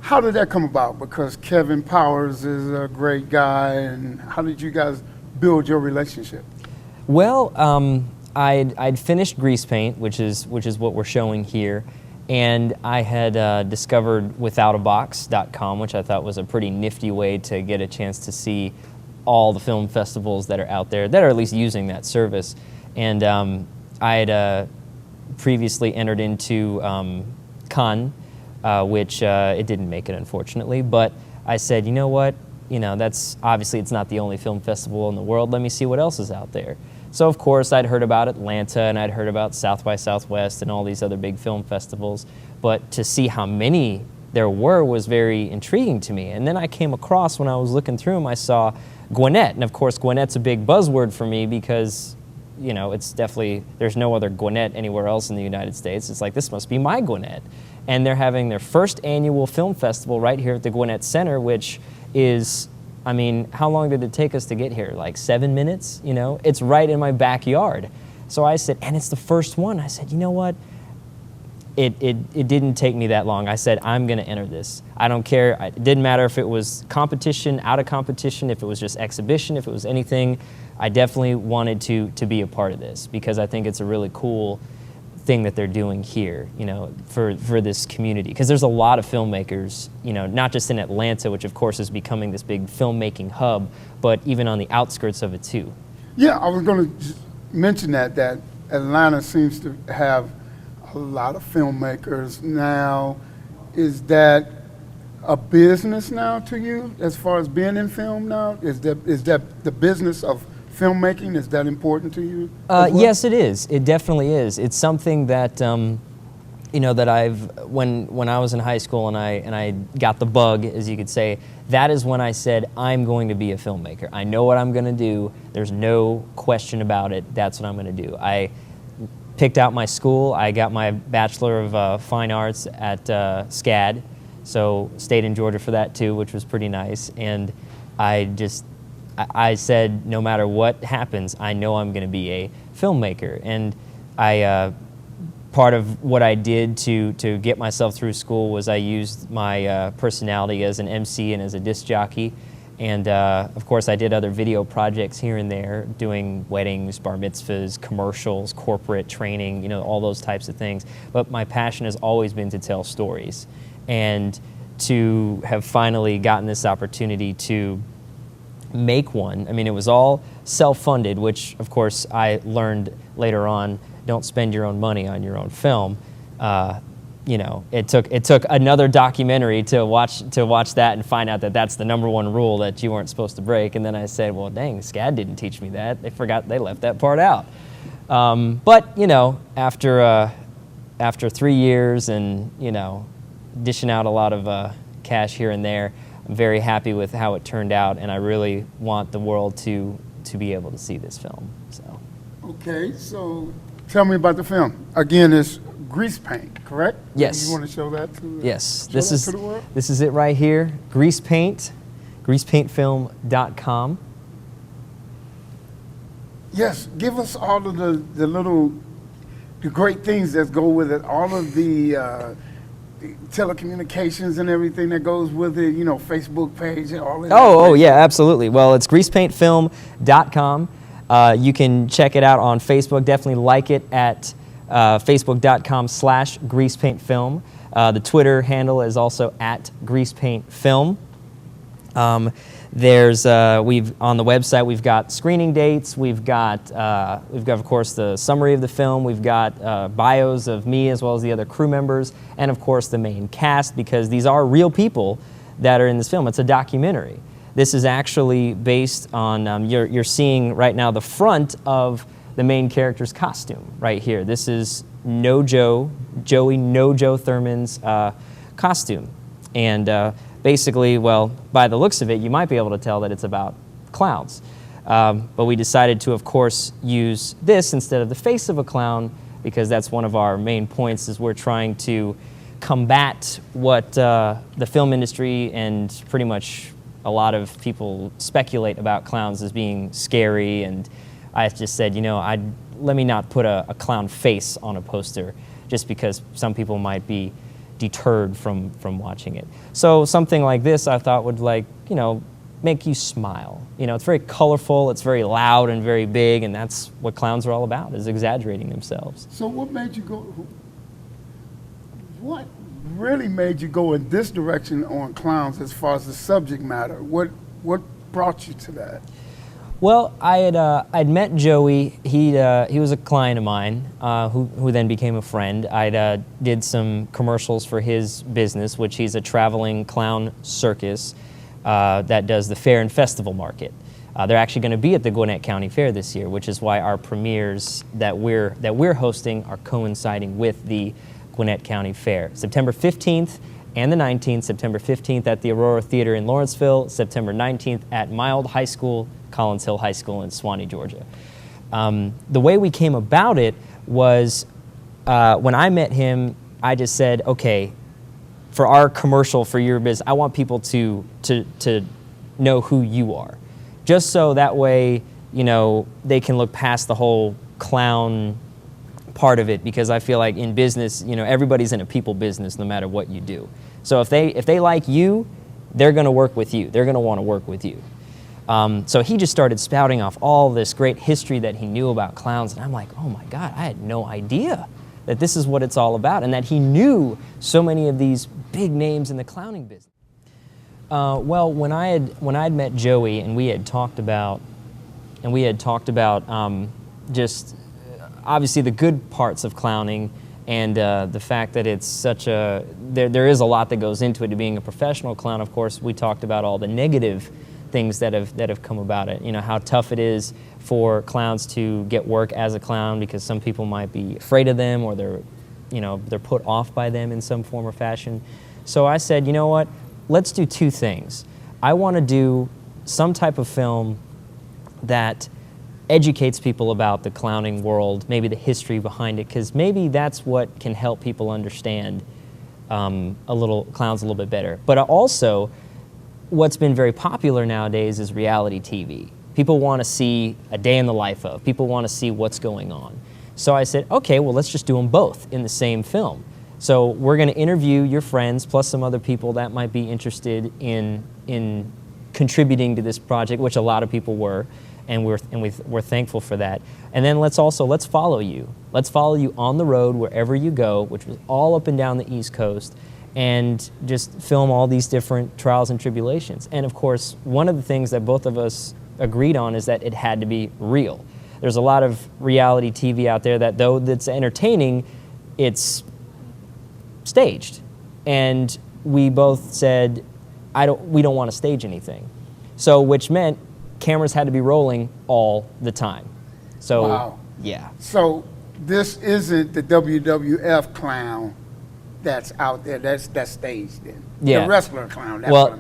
How did that come about? Because Kevin Powers is a great guy, and how did you guys build your relationship? Well, I'd finished Grease Paint, which is what we're showing here, and I had discovered withoutabox.com, which I thought was a pretty nifty way to get a chance to see all the film festivals that are out there that are at least using that service. And I had previously entered into Cannes, which it didn't make it, unfortunately, but I said, you know what, that's obviously it's not the only film festival in the world. Let me see what else is out there. So of course I'd heard about Atlanta and I'd heard about South by Southwest and all these other big film festivals, but to see how many there were was very intriguing to me. And then I came across, when I was looking through them, I saw Gwinnett, and of course Gwinnett's a big buzzword for me because it's definitely, there's no other Gwinnett anywhere else in the United States. It's like, this must be my Gwinnett. And they're having their first annual film festival right here at the Gwinnett Center, which is, I mean, how long did it take us to get here? Like 7 minutes, It's right in my backyard. So I said, and it's the first one. I said, you know what? It didn't take me that long. I said, I'm gonna enter this. I don't care, it didn't matter if it was competition, out of competition, if it was just exhibition, if it was anything. I definitely wanted to be a part of this because I think it's a really cool thing that they're doing here, for this community. Because there's a lot of filmmakers, not just in Atlanta, which of course is becoming this big filmmaking hub, but even on the outskirts of it too. Yeah, I was going to mention that Atlanta seems to have a lot of filmmakers now. Is that a business now to you as far as being in film now? Is that the business of filmmaking, is that important to you? Yes, it is. It definitely is. It's something that that I've when I was in high school and I got the bug, as you could say. That is when I said, I'm going to be a filmmaker. I know what I'm going to do. There's no question about it. That's what I'm going to do. I picked out my school. I got my Bachelor of Fine Arts at SCAD, so stayed in Georgia for that too, which was pretty nice. And I said, no matter what happens, I know I'm going to be a filmmaker. And part of what I did to get myself through school was I used my personality as an MC and as a disc jockey. And of course, I did other video projects here and there, doing weddings, bar mitzvahs, commercials, corporate training, all those types of things. But my passion has always been to tell stories. And to have finally gotten this opportunity to make one. I mean, it was all self-funded, which of course I learned later on, don't spend your own money on your own film. It took another documentary to watch that and find out that that's the #1 rule that you weren't supposed to break. And then I said, well, dang, SCAD didn't teach me that. They left that part out. But after 3 years and dishing out a lot of cash here and there, I'm very happy with how it turned out, and I really want the world to be able to see this film. So. Okay, so tell me about the film. Again, it's Grease Paint, correct? Yes. You want to show that to Yes. show that to the world? This is it right here. Grease Paint, greasepaintfilm.com. Yes, give us all of the great things that go with it, all of the telecommunications and everything that goes with it, Facebook page and all that. Oh, yeah, absolutely. Well, it's greasepaintfilm.com. You can check it out on Facebook. Definitely like it at facebook.com/greasepaintfilm. The Twitter handle is also at greasepaintfilm. There's on the website we've got screening dates. We've got of course the summary of the film. We've got bios of me as well as the other crew members, and of course the main cast, because these are real people that are in this film. It's a documentary. This is actually based on you're seeing right now the front of the main character's costume right here. This is Joey No Joe Thurman's costume, and basically, well, by the looks of it, you might be able to tell that it's about clowns. But we decided to, of course, use this instead of the face of a clown, because that's one of our main points, is we're trying to combat what the film industry and pretty much a lot of people speculate about clowns as being scary, and I just said, you know, let me not put a clown face on a poster just because some people might be deterred from watching it. So something like this I thought would, like, you know, make you smile. You know, it's very colorful, it's very loud and very big, and that's what clowns are all about, is exaggerating themselves. So what made you go, what really made you go in this direction on clowns as far as the subject matter? What brought you to that? Well, I'd met Joey. He was a client of mine who then became a friend. I did some commercials for his business, which he's a traveling clown circus that does the fair and festival market. They're actually going to be at the Gwinnett County Fair this year, which is why our premieres that we're hosting are coinciding with the Gwinnett County Fair. September 15th and the 19th. September 15th at the Aurora Theater in Lawrenceville. September 19th at Mild High School, Collins Hill High School in Suwanee, Georgia. The way we came about it was when I met him, I just said, okay, for our commercial for your business, I want people to know who you are. Just so that way, you know, they can look past the whole clown part of it, because I feel like in business, you know, everybody's in a people business no matter what you do. So if they like you, they're going to work with you. They're going to want to work with you. So he just started spouting off all this great history that he knew about clowns, and I'm like, oh my God, I had no idea that this is what it's all about, and that he knew so many of these big names in the clowning business. Well, when I'd met Joey and we had talked about just obviously the good parts of clowning, and the fact that it's such a there is a lot that goes into it to being a professional clown. Of course, we talked about all the negative things that have come about it. You know, how tough it is for clowns to get work as a clown, because some people might be afraid of them, or they're put off by them in some form or fashion. So I said, you know what? Let's do two things. I want to do some type of film that educates people about the clowning world, maybe the history behind it, because maybe that's what can help people understand clowns a little bit better. But also, what's been very popular nowadays is reality TV. People want to see a day in the life of. People want to see what's going on. So I said, okay, well, let's just do them both in the same film. So we're going to interview your friends plus some other people that might be interested in contributing to this project, which a lot of people were, and we're thankful for that. And then let's follow you. Let's follow you on the road wherever you go, which was all up and down the East Coast, and just film all these different trials and tribulations. And of course, one of the things that both of us agreed on is that it had to be real. There's a lot of reality TV out there that, though it's entertaining, it's staged. And we both said, we don't want to stage anything. So, which meant cameras had to be rolling all the time. So, wow. Yeah. So this isn't the WWF clown that's out there, that's staged then. Yeah. The wrestler clown. That's Well,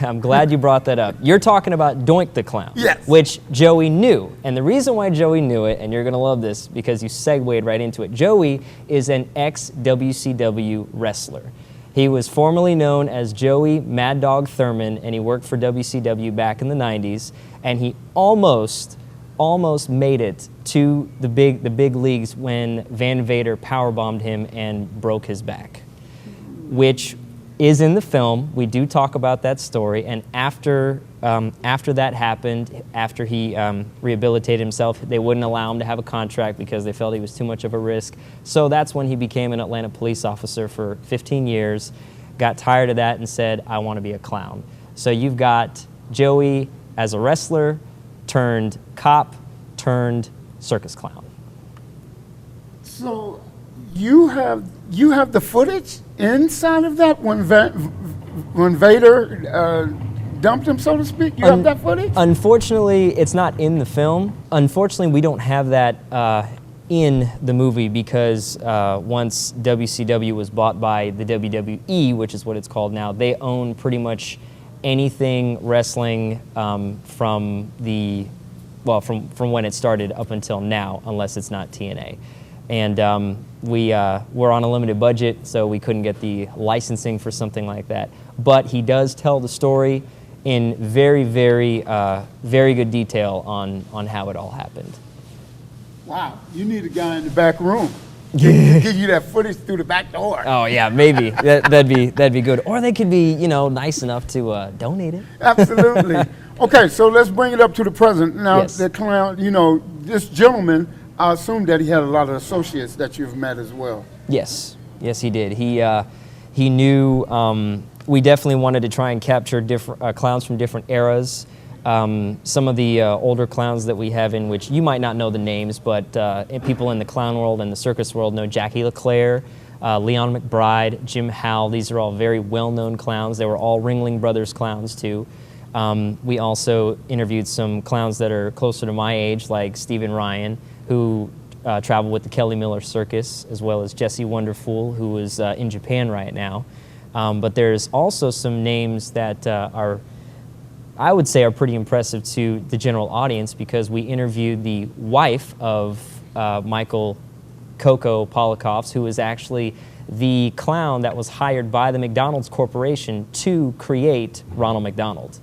I'm glad you brought that up. You're talking about Doink the Clown. Yes. Which Joey knew. And the reason why Joey knew it, and you're going to love this because you segued right into it, Joey is an ex-WCW wrestler. He was formerly known as Joey Mad Dog Thurman, and he worked for WCW back in the 90s, and he almost made it to the big leagues when Van Vader powerbombed him and broke his back, which is in the film. We do talk about that story, and after that happened, after he rehabilitated himself, they wouldn't allow him to have a contract because they felt he was too much of a risk. So that's when he became an Atlanta police officer for 15 years, got tired of that and said, I want to be a clown. So you've got Joey as a wrestler turned cop turned circus clown. So you have the footage inside of that when Vader dumped him, so to speak? You have that footage? Unfortunately, it's not in the film. Unfortunately, we don't have that in the movie because once WCW was bought by the WWE, which is what it's called now, they own pretty much anything wrestling from when it started up until now, unless it's not TNA. And we're on a limited budget, so we couldn't get the licensing for something like that. But he does tell the story in very, very, very good detail on how it all happened. Wow, you need a guy in the back room. Give you that footage through the back door. Oh yeah, maybe that'd be good. Or they could be, you know, nice enough to donate it. Absolutely. Okay, so let's bring it up to the present. Now, Yes. the clown, you know, this gentleman, I assume that he had a lot of associates that you've met as well. Yes, yes, he did. He knew. We definitely wanted to try and capture different clowns from different eras. Some of the older clowns that we have, in which you might not know the names, but people in the clown world and the circus world know Jackie LeClaire, Leon McBride, Jim Howell. These are all very well-known clowns. They were all Ringling Brothers clowns too. We also interviewed some clowns that are closer to my age, like Stephen Ryan, who traveled with the Kelly Miller Circus, as well as Jesse Wonderful, who is in Japan right now. But there's also some names that I would say are pretty impressive to the general audience, because we interviewed the wife of Michael Coco Polikoffs, who is actually the clown that was hired by the McDonald's Corporation to create Ronald McDonald,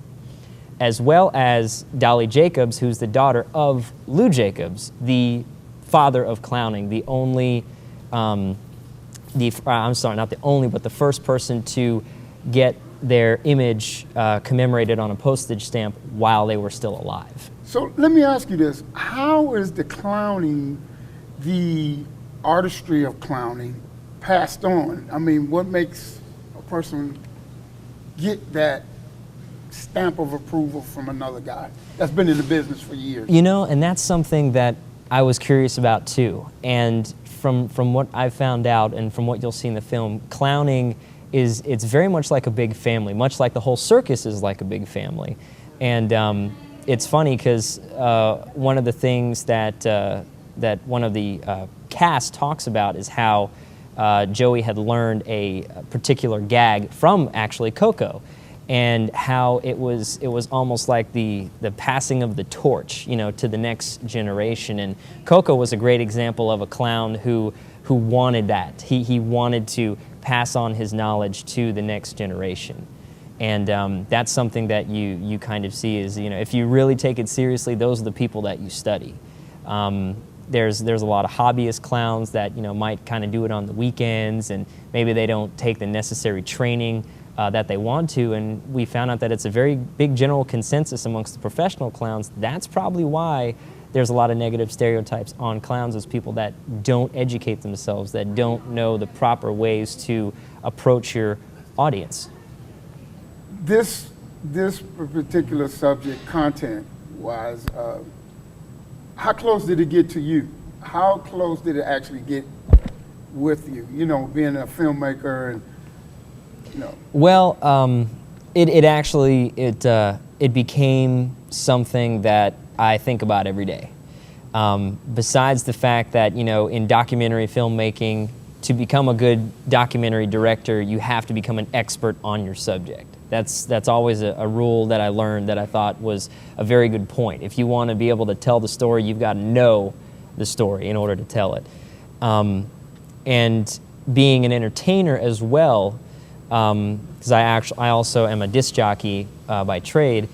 as well as Dolly Jacobs, who's the daughter of Lou Jacobs, the father of clowning, the only, I'm sorry, not the only, but the first person to get their image commemorated on a postage stamp while they were still alive. So let me ask you this. How is the clowning, the artistry of clowning, passed on? I mean, what makes a person get that stamp of approval from another guy that's been in the business for years? You know, and that's something that I was curious about too. And from what I've found out and from what you'll see in the film, clowning it's very much like a big family, much like the whole circus is like a big family. And it's funny because one of the things that that one of the cast talks about is how Joey had learned a particular gag from actually Coco, and how it was almost like the passing of the torch, you know, to the next generation. And Coco was a great example of a clown who wanted that. He wanted to pass on his knowledge to the next generation. And that's something that you kind of see is, you know, if you really take it seriously, those are the people that you study. There's a lot of hobbyist clowns that, you know, might kind of do it on the weekends, and maybe they don't take the necessary training that they want to. And we found out that it's a very big general consensus amongst the professional clowns. That's probably why there's a lot of negative stereotypes on clowns, as people that don't educate themselves, that don't know the proper ways to approach your audience. This particular subject, content-wise, how close did it get to you? How close did it actually get with you? You know, being a filmmaker and, you know. Well, it actually became something that I think about every day. Besides the fact that, you know, in documentary filmmaking, to become a good documentary director, you have to become an expert on your subject. That's always a rule that I learned that I thought was a very good point. If you want to be able to tell the story, you've got to know the story in order to tell it. And being an entertainer as well, because I also am a disc jockey by trade,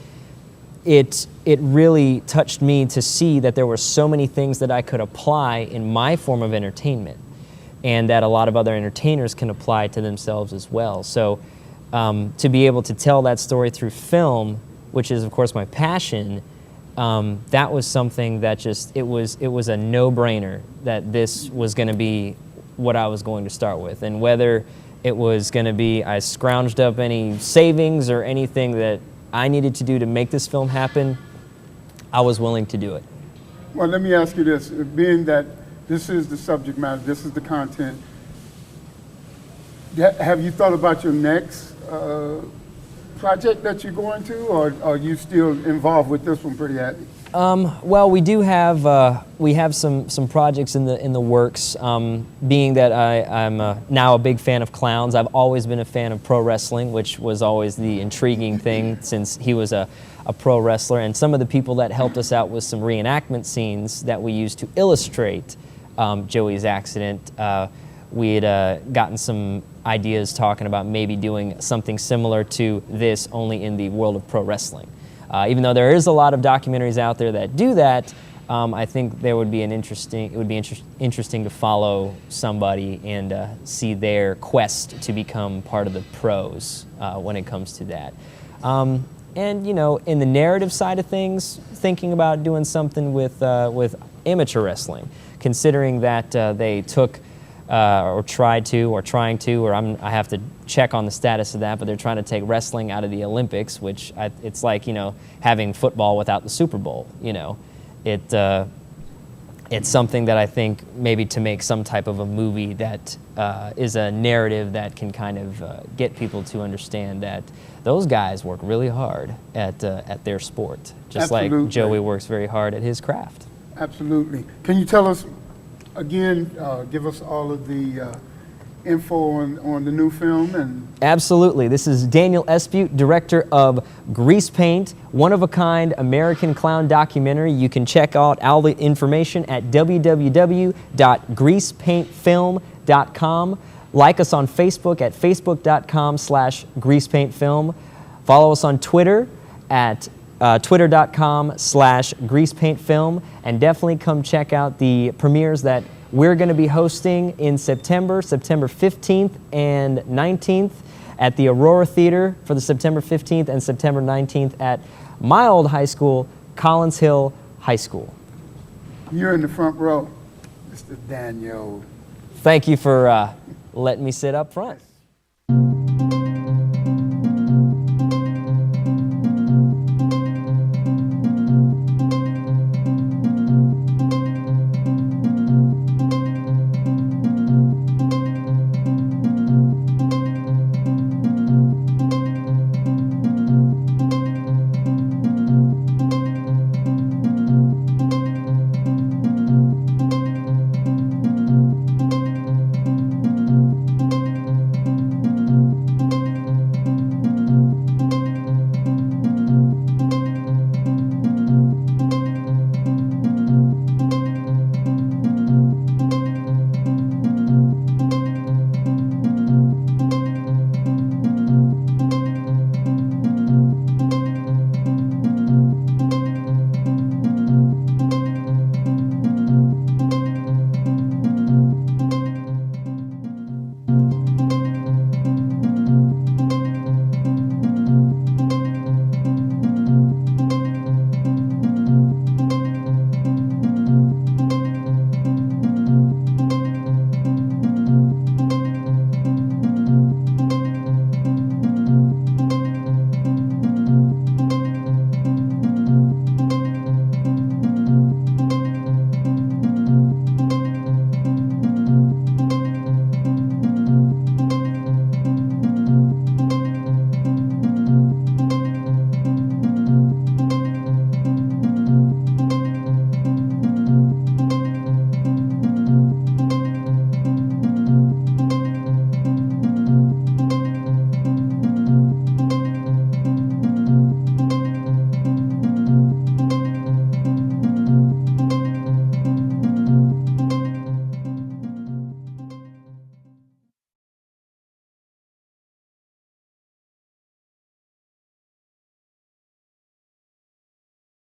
it really touched me to see that there were so many things that I could apply in my form of entertainment, and that a lot of other entertainers can apply to themselves as well. So to be able to tell that story through film, which is of course my passion, that was something that just, it was a no-brainer that this was going to be what I was going to start with. And whether it was going to be I scrounged up any savings or anything that I needed to do to make this film happen, I was willing to do it. Well, let me ask you this. Being that this is the subject matter, this is the content, have you thought about your next project that you're going to, or are you still involved with this one pretty heavy? Well, we do have some projects in the works. Being that I'm now a big fan of clowns, I've always been a fan of pro wrestling, which was always the intriguing thing since he was a pro wrestler. And some of the people that helped us out with some reenactment scenes that we used to illustrate Joey's accident. We had gotten some ideas talking about maybe doing something similar to this, only in the world of pro wrestling. Even though there is a lot of documentaries out there that do that, I think there would be it would be interesting to follow somebody and see their quest to become part of the pros when it comes to that. And you know, in the narrative side of things, thinking about doing something with amateur wrestling, considering that they took or tried to, or trying to, or I have to check on the status of that, but they're trying to take wrestling out of the Olympics, which it's like, you know, having football without the Super Bowl. You know, it's something that I think maybe to make some type of a movie that is a narrative that can kind of get people to understand that those guys work really hard at their sport, just Absolutely. like Joey works very hard at his craft. Absolutely. Can you tell us again, give us all of the info on the new film? And Absolutely. This is Daniel Espute, director of Grease Paint, one-of-a-kind American clown documentary. You can check out all the information at www.greasepaintfilm.com. Like us on Facebook at facebook.com/greasepaintfilm. Follow us on Twitter at twitter.com/greasepaintfilm, and definitely come check out the premieres that we're going to be hosting in September 15th and 19th at the Aurora Theater for the September 15th and September 19th at my old high school, Collins Hill High School. You're in the front row, Mr. Daniel. Thank you for letting me sit up front.